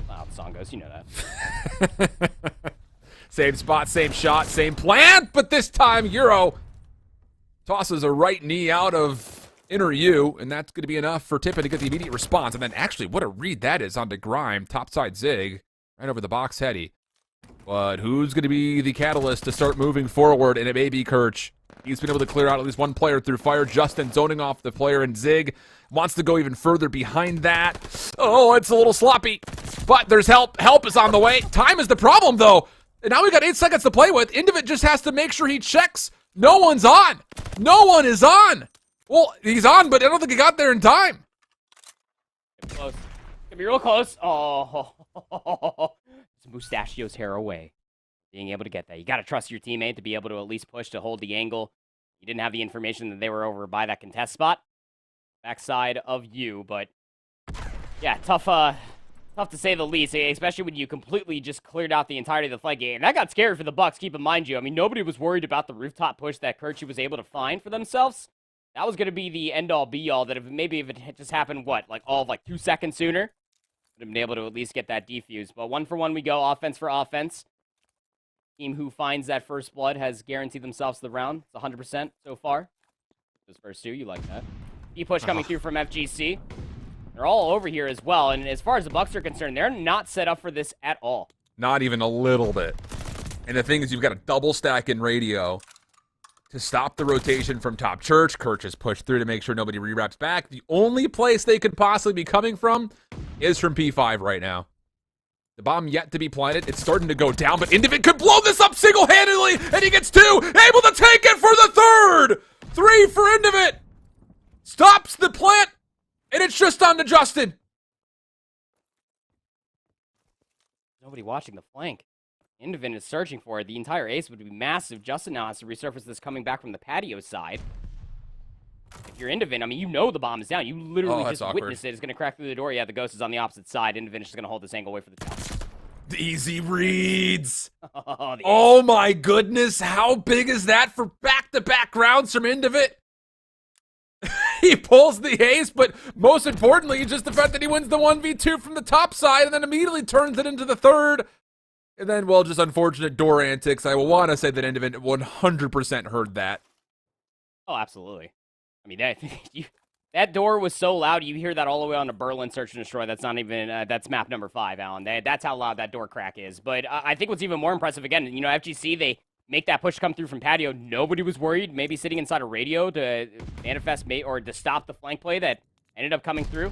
Wow, the song goes, you know that. Same spot, same shot, same plant, but this time Euro tosses a right knee out of inner U, and that's going to be enough for Tippett to get the immediate response. And then actually, what a read that is onto Grime, topside zig, right over the box heady. But who's going to be the catalyst to start moving forward? And it may be Kirch. He's been able to clear out at least one player through fire. Justin zoning off the player, and Zig wants to go even further behind that. Oh, it's a little sloppy, but there's help. Help is on the way. Time is the problem, though. And now we got 8 seconds to play with. Indivent just has to make sure he checks. No one's on. No one is on. Well, he's on, but I don't think he got there in time. It's close. It's gonna be real close. Oh, it's Mustachio's hair away. Being able to get that. You got to trust your teammate to be able to at least push to hold the angle. You didn't have the information that they were over by that contest spot. Backside of you, but yeah, tough to say the least, especially when you completely just cleared out the entirety of the flag game. That got scary for the Bucs, keep in mind you. I mean, nobody was worried about the rooftop push that Kirchy was able to find for themselves. That was going to be the end-all, be-all, that if it had just happened, all of 2 seconds sooner, would have been able to at least get that defused. But 1 for 1 we go, offense for offense. Team who finds that first blood has guaranteed themselves the round. It's 100% so far. Those first 2, you like that. D-push coming through from FGC. They're all over here as well, and as far as the Bucs are concerned, they're not set up for this at all. Not even a little bit. And the thing is, you've got a double stack in radio to stop the rotation from top church. Kirch is pushed through to make sure nobody re-wraps back. The only place they could possibly be coming from is from P5 right now. The bomb yet to be planted. It's starting to go down, but Indivent could blow this up single-handedly, and he gets 2, able to take it for the 3rd! 3 for Indivent! Stops the plant, and it's just on to Justin. Nobody watching the flank. Indivent is searching for it. The entire ace would be massive. Justin now has to resurface this coming back from the patio side. If you're Indivent, I mean, you know the bomb is down. You literally just witnessed it. It's going to crack through the door. Yeah, the ghost is on the opposite side. Indivent is just going to hold this angle, wait for the top. The easy reads. Oh my goodness. How big is that for back-to-back rounds from Indivent? He pulls the ace, but most importantly, just the fact that he wins the 1v2 from the top side and then immediately turns it into the 3rd. And then, well, just unfortunate door antics. I will want to say that Indivent 100% heard that. Oh, absolutely. I mean, that door was so loud, you hear that all the way on to Berlin Search and Destroy. That's not even, that's map number 5, Alan. That's how loud that door crack is. But I think what's even more impressive, again, you know, FGC, they make that push come through from patio. Nobody was worried, maybe sitting inside a radio to manifest or to stop the flank play that ended up coming through.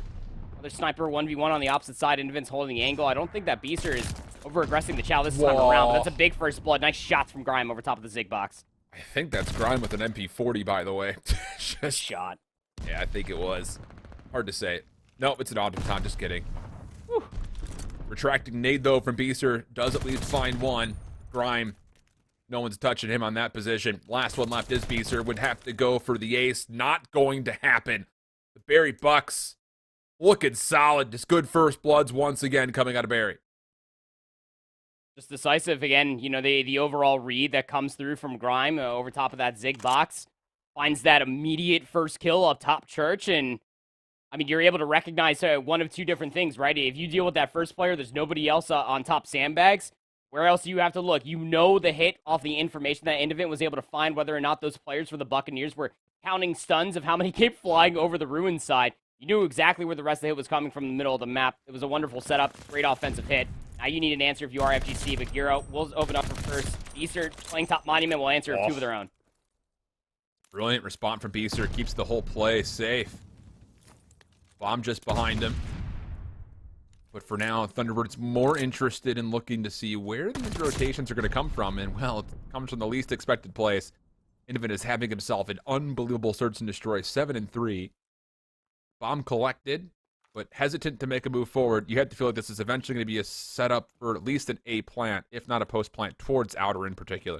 Another sniper 1v1 on the opposite side. Indivent's holding the angle. I don't think that Beaster is over-aggressing the chow this time around, but that's a big first blood. Nice shots from Grime over top of the Zig box. I think that's Grime with an MP40, by the way. Just shot. Yeah, I think it was. Hard to say. Nope, it's an automaton. Just kidding. Whew. Retracting nade, though, from Beaster. Does at least find one. Grime No one's touching him on that position. Last one left is Beeser. Would have to go for the ace. Not going to happen. The Barry Bucs looking solid. Just good first bloods once again coming out of Barry. Just decisive again. You know, the overall read that comes through from Grime over top of that Zig box finds that immediate first kill up top Church. And I mean, you're able to recognize one of two different things, right? If you deal with that first player, there's nobody else on top sandbags. Where else do you have to look? You know the hit off the information that Indivent was able to find whether or not those players for the Buccaneers were counting stuns of how many kept flying over the ruin side. You knew exactly where the rest of the hit was coming from in the middle of the map. It was a wonderful setup, great offensive hit. Now you need an answer if you are FGC, but Giro will open up for first. Beeser playing top Monument will answer two of their own. Brilliant response from Beeser. Keeps the whole play safe. Bomb just behind him. But for now, Thunderbird's more interested in looking to see where these rotations are going to come from. And, well, it comes from the least expected place. Indivent is having himself an unbelievable search and destroy, 7-3. Bomb collected, but hesitant to make a move forward. You have to feel like this is eventually going to be a setup for at least an A plant, if not a post plant, towards Outer in particular.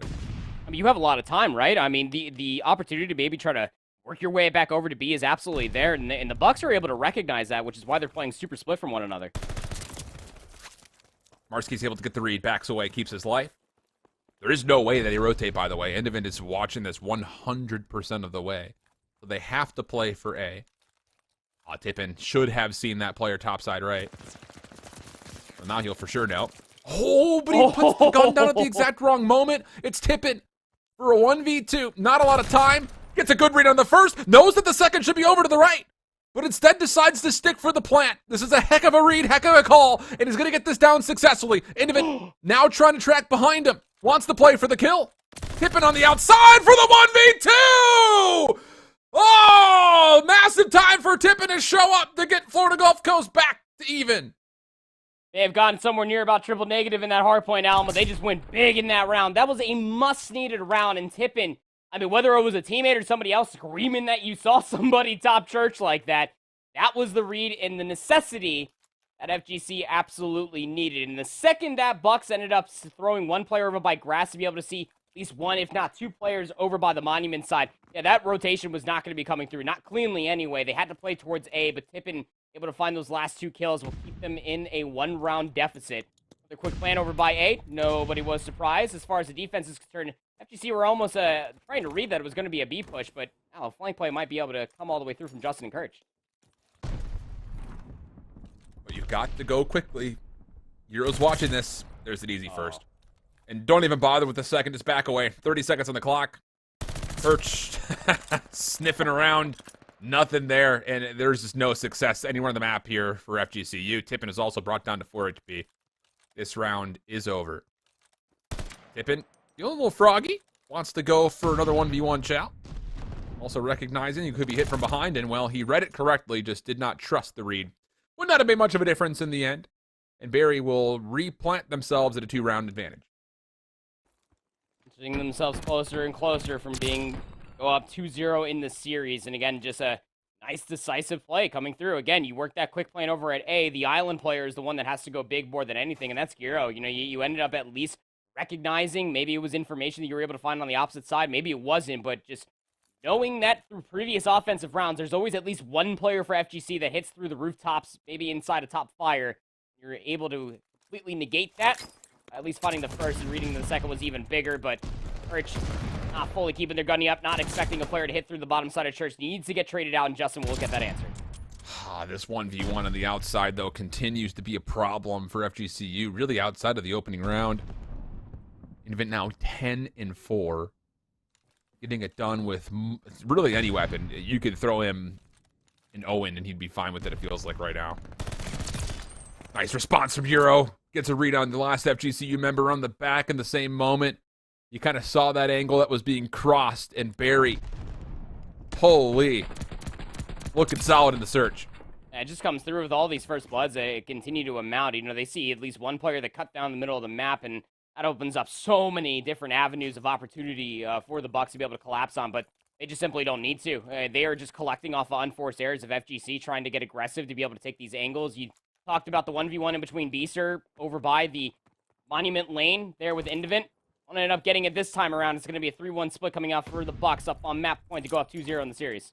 I mean, you have a lot of time, right? I mean, the opportunity to maybe try to work your way back over to B is absolutely there, and the Bucs are able to recognize that, which is why they're playing super split from one another. Marsky's able to get the read, backs away, keeps his life. There is no way that he rotate, by the way. Indivent is watching this 100% of the way. So they have to play for A. Tippin should have seen that player topside right. Well, now he'll for sure know. Oh, but he puts the gun down at the exact wrong moment. It's Tippin for a 1v2. Not a lot of time. Gets a good read on the first. Knows that the second should be over to the right. But instead decides to stick for the plant. This is a heck of a read, heck of a call, and he's going to get this down successfully. Indivent now trying to track behind him. Wants to play for the kill. Tippin on the outside for the 1v2! Oh, massive time for Tippin to show up to get Florida Gulf Coast back to even. They have gotten somewhere near about triple negative in that hardpoint, Alma. They just went big in that round. That was a must-needed round, and Tippin, I mean, whether it was a teammate or somebody else screaming that you saw somebody top Church like that, that was the read and the necessity that FGC absolutely needed. And the second that Bucs ended up throwing one player over by grass to be able to see at least one, if not two players over by the Monument side, yeah, that rotation was not going to be coming through. Not cleanly anyway. They had to play towards A, but Tippin able to find those last two kills will keep them in a one-round deficit. The quick plan over by A. Nobody was surprised. As far as the defense is concerned, FGC were almost trying to read that it was going to be a B push, but now a flank play might be able to come all the way through from Justin and Kirch. But you've got to go quickly. Euro's watching this. There's an easy first. And don't even bother with the second. Just back away. 30 seconds on the clock. Kirch sniffing around. Nothing there. And there's just no success anywhere on the map here for FGCU. Tippin is also brought down to 4 HP. This round is over. Tippin, feeling a little froggy. Wants to go for another 1v1 chow. Also recognizing he could be hit from behind. And, well, he read it correctly. Just did not trust the read. Would not have made much of a difference in the end. And Barry will replant themselves at a 2-round advantage. Getting themselves closer and closer from go up 2-0 in the series. And again, just a nice decisive play coming through. Again, you work that quick plan over at A. The island player is the one that has to go big more than anything, and that's Giro. You know, you ended up at least recognizing maybe it was information that you were able to find on the opposite side. Maybe it wasn't, but just knowing that through previous offensive rounds, there's always at least one player for FGC that hits through the rooftops, maybe inside a top fire. You're able to completely negate that. At least finding the first and reading the second was even bigger, but Church not fully keeping their gunny up, not expecting a player to hit through the bottom side of Church. Needs to get traded out, and Justin will get that answer. This 1v1 on the outside, though, continues to be a problem for FGCU, really outside of the opening round. Invent now 10-4. Getting it done with really any weapon. You could throw him an Owen, and he'd be fine with it, it feels like right now. Nice response from Euro. Gets a read on the last FGCU member on the back in the same moment. You kind of saw that angle that was being crossed, and Barry, holy, looking solid in the search. Yeah, it just comes through with all these first bloods. They continue to amount. You know, they see at least one player that cut down the middle of the map, and that opens up so many different avenues of opportunity for the Bucs to be able to collapse on, but they just simply don't need to. They are just collecting off of unforced errors of FGC, trying to get aggressive to be able to take these angles. You talked about the 1v1 in between Beaster over by the Monument lane there with Indivent. Won't end up getting it this time around. It's going to be a 3-1 split coming out for the Bucs up on map point to go up 2-0 in the series.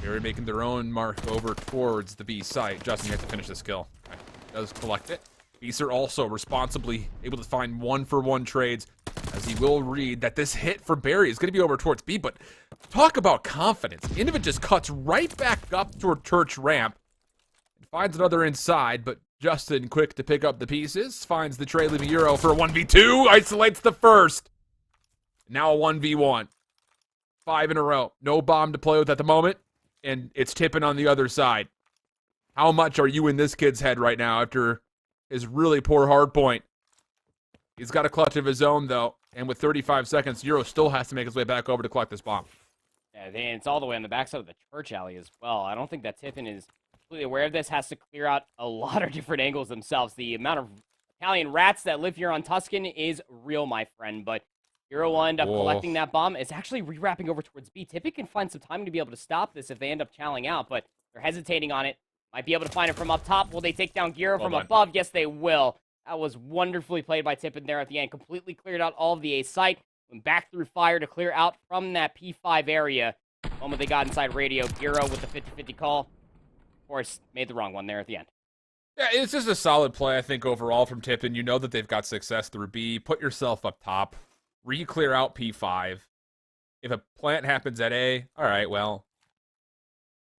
Barry making their own mark over towards the B site. Justin, you have to finish this kill. Okay. Does collect it. Beaser also responsibly able to find 1-for-1 trades, as he will read that this hit for Barry is going to be over towards B, but talk about confidence. Innovid just cuts right back up toward Church Ramp and finds another inside, but Justin, quick to pick up the pieces, finds the Trey leaving Euro for a 1v2, isolates the first. Now a 1v1. 5 in a row. No bomb to play with at the moment, and it's tipping on the other side. How much are you in this kid's head right now after his really poor hard point? He's got a clutch of his own, though, and with 35 seconds, Euro still has to make his way back over to collect this bomb. Yeah, and it's all the way on the backside of the church alley as well. I don't think that Tiffin is completely aware of this, has to clear out a lot of different angles themselves. The amount of Italian rats that live here on Tuscan is real, my friend, but Euro will end up collecting that bomb. It's actually re-wrapping over towards B. Tippy can find some time to be able to stop this if they end up challenging out, but they're hesitating on it. Might be able to find it from up top. Will they take down Giro from above? Yes, they will. That was wonderfully played by Tippin there at the end. Completely cleared out all of the A site. Went back through fire to clear out from that P5 area. The moment they got inside radio, Giro with the 50-50 call. Of course, made the wrong one there at the end. Yeah, it's just a solid play, I think, overall from Tippin. You know that they've got success through B. Put yourself up top. Re-clear out P5. If a plant happens at A, all right, well,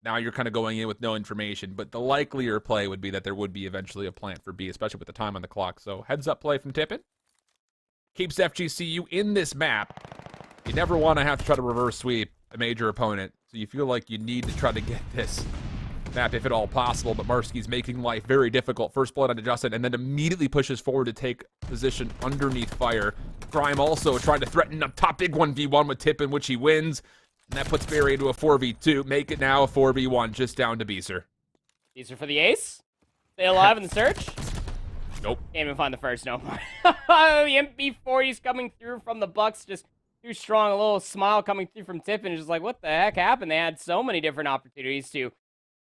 now you're kind of going in with no information, but the likelier play would be that there would be eventually a plant for B, especially with the time on the clock. So heads-up play from Tippin. Keeps FGCU in this map. You never want to have to try to reverse sweep a major opponent, so you feel like you need to try to get this map if at all possible, but Marski's making life very difficult. First blood onto Justin, and then immediately pushes forward to take position underneath fire. Grime also trying to threaten up top, big 1v1 with Tippin, which he wins. And that puts Barry into a 4v2. Make it now a 4v1, just down to Beezer. Beezer for the ace. Stay alive in the search. Nope. Can't even find the first, no. The MP40's coming through from the Bucs, just too strong. A little smile coming through from Tippin. Just like, what the heck happened? They had so many different opportunities to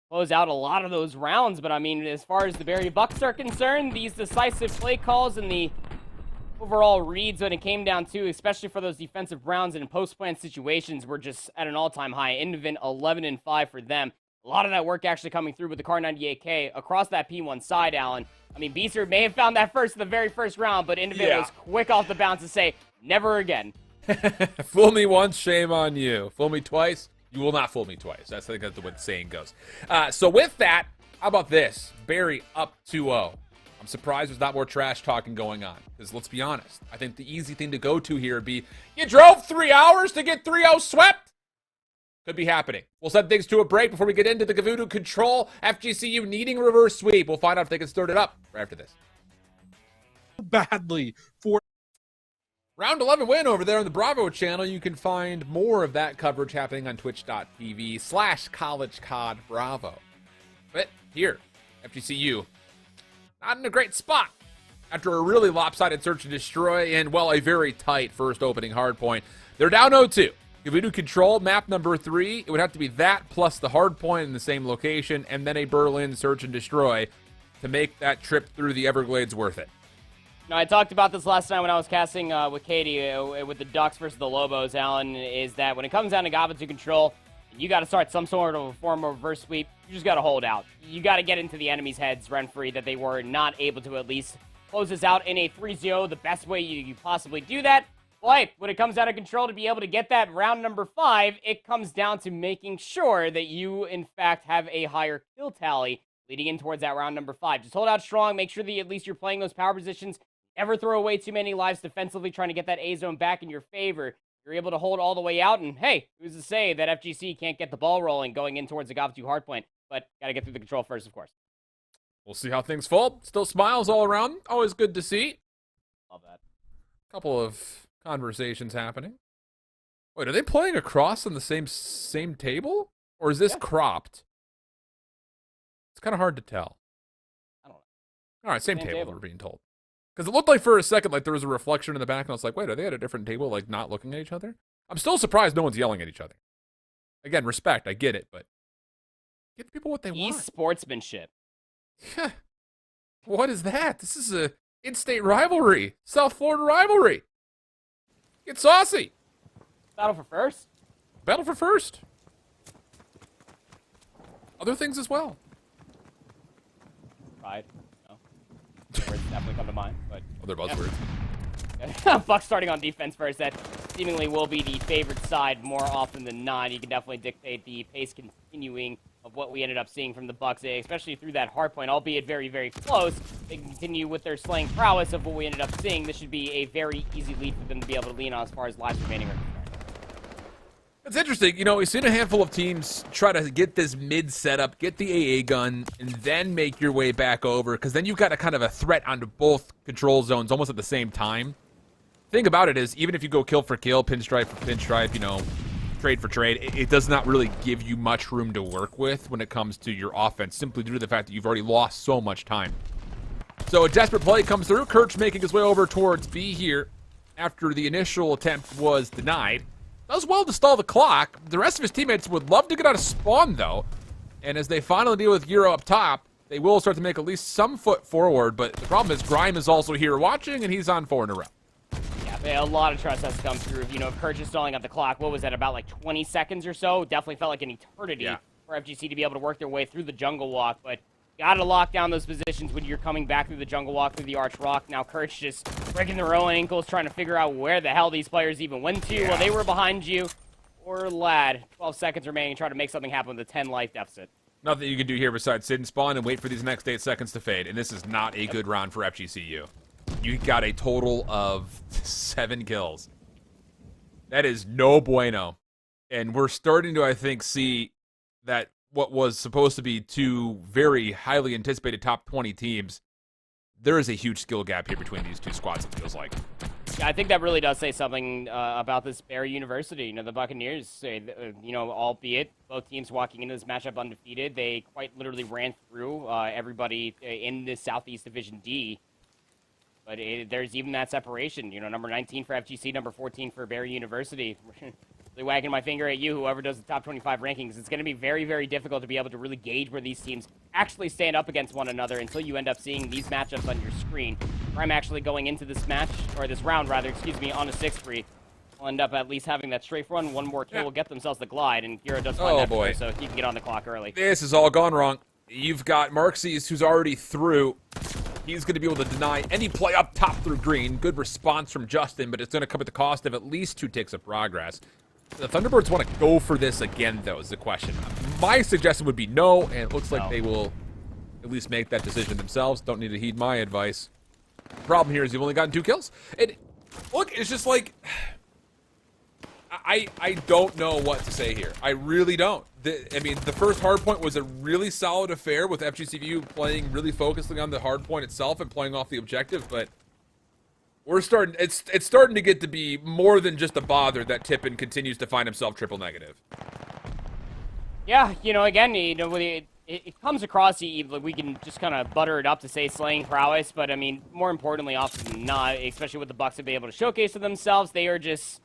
close out a lot of those rounds. But, I mean, as far as the Barry Bucs are concerned, these decisive play calls and the overall reads when it came down to, especially for those defensive rounds and in post-plan situations, were just at an all-time high. Indivin 11-5 for them. A lot of that work actually coming through with the Car 98K across that P1 side, Alan. I mean, Beezer may have found that first in the very first round, but Indivin was quick off the bounce to say, never again. Fool me once, shame on you. Fool me twice, you will not fool me twice. That's, I think that's the way the saying goes. So with that, how about this? Barry up 2-0. I'm surprised there's not more trash talking going on. Because let's be honest, I think the easy thing to go to here would be, you drove 3 hours to get 3-0 swept? Could be happening. We'll send things to a break before we get into the Gavudu control. FGCU needing a reverse sweep. We'll find out if they can start it up right after this. Badly for Round 11 win over there on the Bravo channel. You can find more of that coverage happening on twitch.tv/collegecodbravo. But here, FGCU, not in a great spot. After a really lopsided search and destroy and, well, a very tight first opening hardpoint, they're down 0-2. Gavudu control, map number 3. It would have to be that plus the hardpoint in the same location and then a Berlin search and destroy to make that trip through the Everglades worth it. No, I talked about this last night when I was casting with Katie with the Ducks versus the Lobos, Alan, is that when it comes down to Gavudu control, you got to start some sort of a form of reverse sweep. You just got to hold out. You got to get into the enemy's heads rent-free that they were not able to at least close this out in a 3-0. The best way you possibly do that. But when it comes down to control, to be able to get that round number 5, it comes down to making sure that you, in fact, have a higher kill tally leading in towards that round number 5. Just hold out strong. Make sure that at least you're playing those power positions. Never throw away too many lives defensively, trying to get that A zone back in your favor. You're able to hold all the way out, and hey, who's to say that FGC can't get the ball rolling going in towards the Gavudu hardpoint? But gotta get through the control first, of course. We'll see how things fall. Still smiles all around. Always good to see. Love that. Couple of conversations happening. Wait, are they playing across on the same table? Or is this cropped? It's kind of hard to tell. I don't know. All right, same table, we're being told. Because it looked like for a second like there was a reflection in the back, and I was like, wait, are they at a different table, like not looking at each other? I'm still surprised no one's yelling at each other. Again, respect, I get it, but give people what they want. E-sportsmanship. What is that? This is a in-state rivalry. South Florida rivalry. Get saucy. Battle for first? Battle for first. Other things as well. Pride. No. Words definitely come to mind, but Other buzzwords. Bucs starting on defense first. That seemingly will be the favored side more often than not. You can definitely dictate the pace continuing of what we ended up seeing from the Bucs, especially through that hard point, albeit very, very close. They can continue with their slaying prowess of what we ended up seeing. This should be a very easy lead for them to be able to lean on as far as lives remaining are concerned. It's interesting. You know, we've seen a handful of teams try to get this mid setup, get the AA gun, and then make your way back over, because then you've got a kind of a threat onto both control zones almost at the same time. Thing about it is, even if you go kill for kill, pinstripe for pinstripe, you know, trade for trade, it does not really give you much room to work with when it comes to your offense, simply due to the fact that you've already lost so much time. So a desperate play comes through. Kirch making his way over towards B here after the initial attempt was denied. Does well to stall the clock. The rest of his teammates would love to get out of spawn, though. And as they finally deal with Euro up top, they will start to make at least some foot forward. But the problem is Grime is also here watching, and he's on 4 in a row. Yeah, a lot of trust has to come through. You know, if Kirch is stalling at the clock, what was that, about like 20 seconds or so? Definitely felt like an eternity for FGC to be able to work their way through the jungle walk. But gotta lock down those positions when you're coming back through the jungle walk, through the arch rock. Now Kirch just breaking their own ankles, trying to figure out where the hell these players even went to. Well, they were behind you. Or lad, 12 seconds remaining, try to make something happen with a 10 life deficit. Nothing you can do here besides sit and spawn and wait for these next 8 seconds to fade. And this is not a good round for FGCU. You got a total of 7 kills. That is no bueno. And we're starting to, I think, see that what was supposed to be 2 very highly anticipated top 20 teams, there is a huge skill gap here between these 2 squads, it feels like. Yeah, I think that really does say something about this Barry University. You know, the Buccaneers, you know, albeit both teams walking into this matchup undefeated, they quite literally ran through everybody in the Southeast Division D. But there's even that separation. You know, number 19 for FGC, number 14 for Barry University. Really wagging my finger at you, whoever does the top 25 rankings. It's going to be very, very difficult to be able to really gauge where these teams actually stand up against one another until you end up seeing these matchups on your screen. I'm actually going into this match, or this round rather, excuse me, on a 6-3. We'll end up at least having that strafe run. One more kill will get themselves the glide, and Hero does find that boy. So he can get on the clock early. This has all gone wrong. You've got Marxies, who's already through. He's going to be able to deny any play up top through green. Good response from Justin, but it's going to come at the cost of at least 2 ticks of progress. The Thunderbirds want to go for this again, though, is the question. My suggestion would be no, and it looks like they will at least make that decision themselves. Don't need to heed my advice. The problem here is you've only gotten 2 kills. And look, it's just like, I don't know what to say here. I really don't. I mean, the first hard point was a really solid affair with FGCU playing, really focusing on the hard point itself and playing off the objective, but we're starting, it's starting to get to be more than just a bother that Tippin continues to find himself triple negative. Yeah, you know, again, you know, it comes across, we can just kind of butter it up to say slaying prowess, but I mean, more importantly, often than not, especially with the Bucs to be able to showcase to themselves, they are just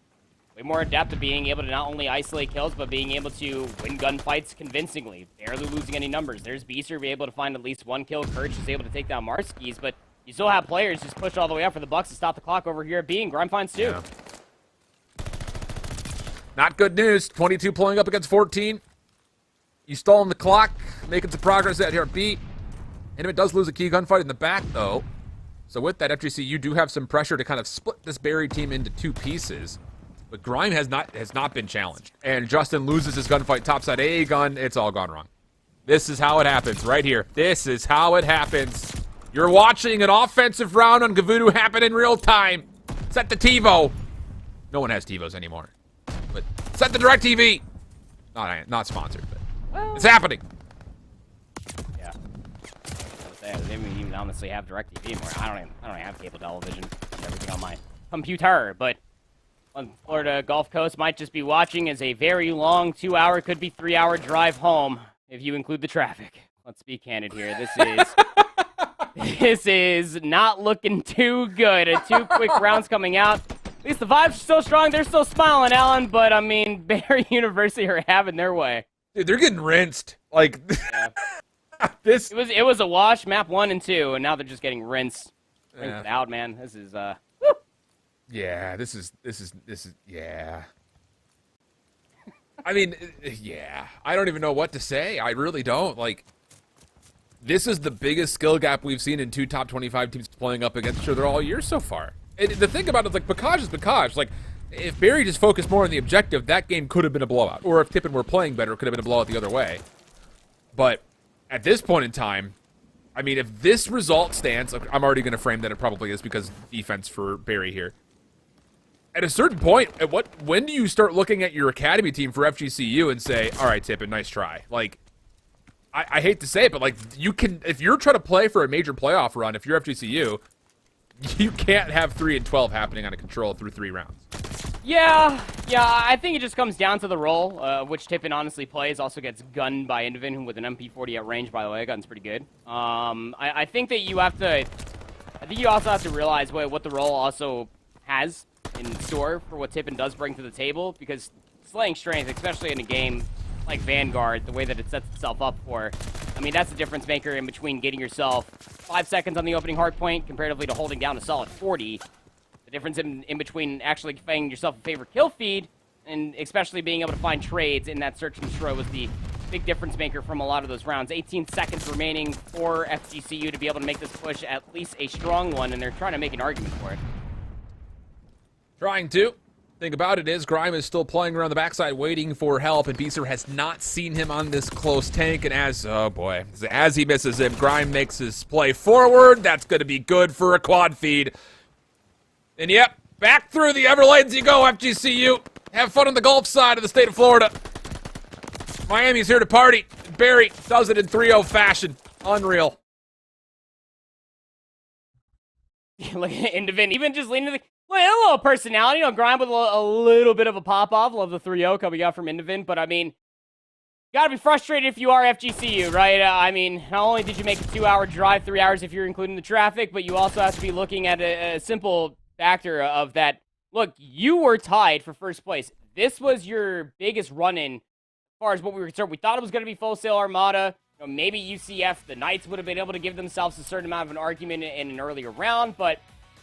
way more adept at being able to not only isolate kills, but being able to win gunfights convincingly, barely losing any numbers. There's Beaster be able to find at least 1 kill, Kirch is able to take down Marskis, but you still have players just push all the way up for the Bucs to stop the clock over here at B, and Grime finds 2. Yeah. Not good news. 22 pulling up against 14. You stalling the clock, making some progress out here at B. Intimate does lose a key gunfight in the back, though. So with that, FGC, you do have some pressure to kind of split this Barry team into 2 pieces. But Grime has not been challenged. And Justin loses his gunfight topside AA gun. It's all gone wrong. This is how it happens right here. This is how it happens. You're watching an offensive round on Gavudu happen in real time. Set the TiVo. No one has TiVos anymore. But set the DirecTV. Not sponsored, but it's happening. Yeah. They don't even honestly have DirecTV anymore. I don't even have cable television. Everything on my computer. But on Florida Gulf Coast might just be watching as a very long 2-hour, could be 3-hour drive home if you include the traffic. Let's be candid here. This is not looking too good. 2 quick rounds coming out. At least the vibe's still strong. They're still smiling, Alan. But, I mean, Barry University are having their way. Dude, they're getting rinsed. Like, It was a wash, map 1 and 2, and now they're just getting rinsed out, man. This is Yeah, this is yeah. I mean, yeah. I don't even know what to say. I really don't. Like, this is the biggest skill gap we've seen in 2 top 25 teams playing up against each other all year so far. And the thing about it is, like, Bacage is Bacage. Like, if Barry just focused more on the objective, that game could have been a blowout. Or if Tippin were playing better, it could have been a blowout the other way. But at this point in time, I mean, if this result stands, I'm already going to frame that it probably is because defense for Barry here. At a certain point, when do you start looking at your academy team for FGCU and say, all right, Tippin, nice try? Like, I hate to say it, but like, you can, if you're trying to play for a major playoff run, if you're FGCU, you can't have 3-12 happening on a control through 3 rounds. Yeah, I think it just comes down to the role, which Tippin honestly plays. Also gets gunned by Indivin, with an MP40 at range, by the way. Gun's pretty good. I think that you have to, I think you also have to realize what the role also has in store for what Tippin does bring to the table, because slaying strength, especially in a game like Vanguard, the way that it sets itself up for, I mean, that's the difference maker in between getting yourself 5 seconds on the opening hard point comparatively to holding down a solid 40. The difference in between actually finding yourself a favorite kill feed and especially being able to find trades in that search and destroy was the big difference maker from a lot of those rounds. 18 seconds remaining for FGCU to be able to make this push at least a strong one, and they're trying to make an argument for it. Trying to. Thing about it is, Grime is still playing around the backside waiting for help, and Beezer has not seen him on this close tank, and oh boy, as he misses him, Grime makes his play forward. That's going to be good for a quad feed. And yep, back through the Everglades you go, FGCU. Have fun on the Gulf side of the state of Florida. Miami's here to party. Barry does it in 3-0 fashion. Unreal. Look at Indivin, even just leaning to the... Well, a little personality, Grime with a little bit of a pop-off. Love the 3-0 coming out from Indivin, but I mean, you gotta be frustrated if you are FGCU, right? I mean, not only did you make a 2-hour drive, 3 hours if you're including the traffic, but you also have to be looking at a simple factor of that. Look, you were tied for first place. This was your biggest run-in as far as what we were concerned. We thought it was going to be Full Sail Armada. Maybe UCF, the Knights would have been able to give themselves a certain amount of an argument in an earlier round, but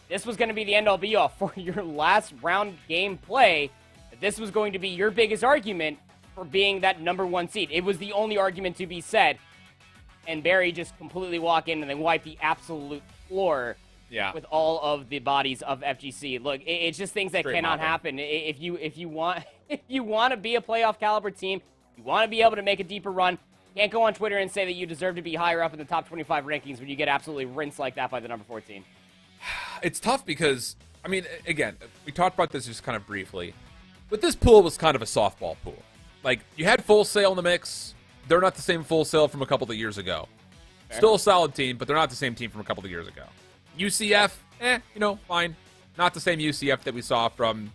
this was going to be the end-all be-all for your last round game play. This was going to be your biggest argument for being that #1 seed. It was the only argument to be said, and Barry just completely walk in and then wipe the absolute floor with all of the bodies of FGC. Look, it's just things that cannot happen. If you want to be a playoff caliber team, you want to be able to make a deeper run, you can't go on Twitter and say that you deserve to be higher up in the top 25 rankings when you get absolutely rinsed like that by the #14. It's tough because, I mean, again, we talked about this just kind of briefly, but this pool was kind of a softball pool. Like, you had Full Sail in the mix. They're not the same Full Sail from a couple of years ago. Fair. Still a solid team, but they're not the same team from a couple of years ago. UCF, fine. Not the same UCF that we saw from,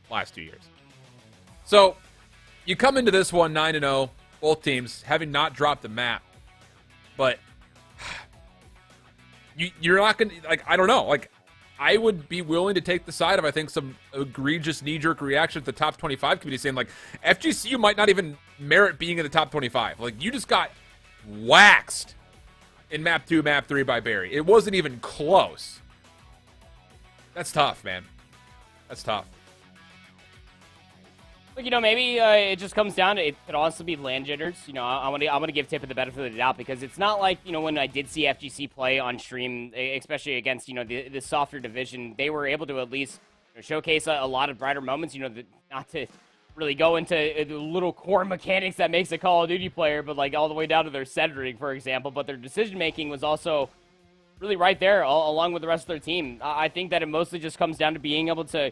last 2 years. So, you come into this one 9-0, both teams having not dropped the map, but you're not going to, I don't know. I would be willing to take the side of, I think, some egregious knee-jerk reaction at the top 25 committee saying, FGCU might not even merit being in the top 25. You just got waxed in map 2, map 3 by Barry. It wasn't even close. That's tough, man. That's tough. Look, maybe it just comes down to, it could also be land jitters. I want to give Tippin the benefit of the doubt, because it's not like, when I did see FGC play on stream, especially against, the softer division, they were able to at least showcase a lot of brighter moments, not to really go into the little core mechanics that makes a Call of Duty player, but all the way down to their centering, for example. But their decision-making was also really right there, along with the rest of their team. I think that it mostly just comes down to being able to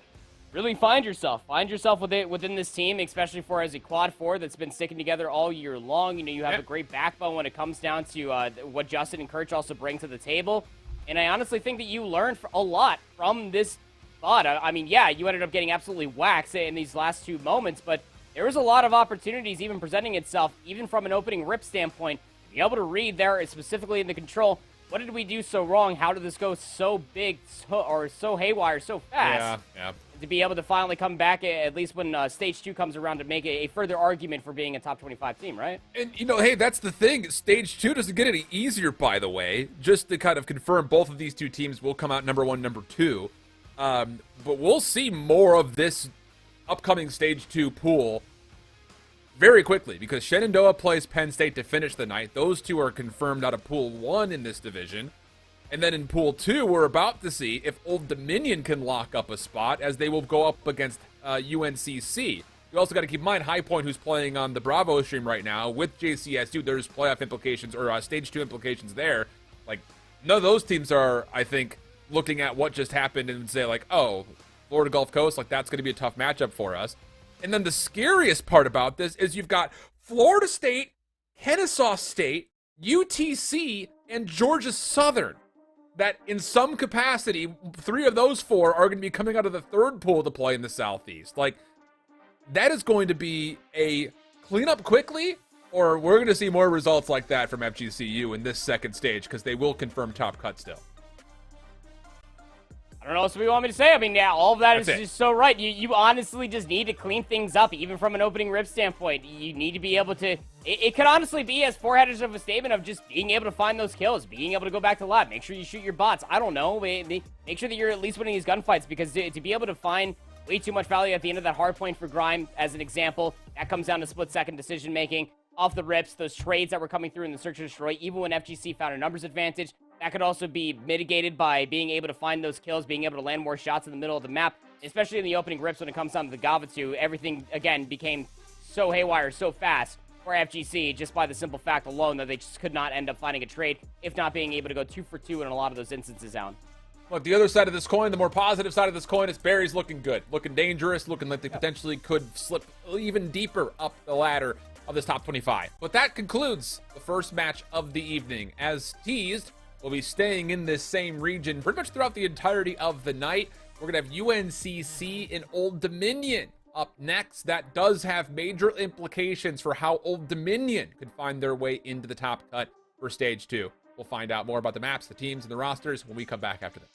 really find yourself within this team, especially as a quad 4 that's been sticking together all year long. You have a great backbone when it comes down to what Justin and Kirch also bring to the table. And I honestly think that you learned a lot from this spot. I mean, yeah, you ended up getting absolutely waxed in these last 2 moments, but there was a lot of opportunities even presenting itself, even from an opening rip standpoint, be able to read there, specifically in the control. What did we do so wrong? How did this go so big or so haywire so fast? Yeah. to be able to finally come back, at least when Stage 2 comes around, to make a further argument for being a top 25 team, right? And, hey, that's the thing. Stage 2 doesn't get any easier, by the way. Just to kind of confirm, both of these two teams will come out number 1, number 2. But we'll see more of this upcoming Stage 2 pool very quickly, because Shenandoah plays Penn State to finish the night. Those two are confirmed out of Pool 1 in this division. And then in Pool 2, we're about to see if Old Dominion can lock up a spot, as they will go up against UNCC. You also got to keep in mind High Point, who's playing on the Bravo stream right now with JCSU. There's playoff implications, or Stage 2 implications there. Like, none of those teams are, I think, looking at what just happened and say, like, oh, Florida Gulf Coast, like, that's going to be a tough matchup for us. And then the scariest part about this is you've got Florida State, Kennesaw State, UTC, and Georgia Southern, that in some capacity, 3 of those 4 are going to be coming out of the third pool to play in the Southeast. Like, that is going to be a cleanup quickly, or we're going to see more results like that from FGCU in this second stage, because they will confirm top cut still. I don't know what you want me to say. I mean, yeah, all of that is That's it. just so right. You honestly just need to clean things up, even from an opening rip standpoint. You need to be able to... It could honestly be as four-headers of a statement of just being able to find those kills, being able to go back to lab, make sure you shoot your bots. I don't know. Make sure that you're at least winning these gunfights, because to be able to find way too much value at the end of that hard point for Grime, as an example, that comes down to split-second decision-making. Off the rips, those trades that were coming through in the Search and Destroy, even when FGC found a numbers advantage, that could also be mitigated by being able to find those kills, being able to land more shots in the middle of the map, especially in the opening rips when it comes down to the Gava 2. Everything, again, became so haywire, so fast for FGC, just by the simple fact alone that they just could not end up finding a trade, if not being able to go 2 for 2 in a lot of those instances, Alan. Look, the other side of this coin, the more positive side of this coin, is Barry's looking good, looking dangerous, looking like they potentially could slip even deeper up the ladder of this top 25. But that concludes the first match of the evening. As teased, we'll be staying in this same region pretty much throughout the entirety of the night. We're going to have UNCC and Old Dominion up next. That does have major implications for how Old Dominion could find their way into the top cut for Stage 2. We'll find out more about the maps, the teams, and the rosters when we come back after this.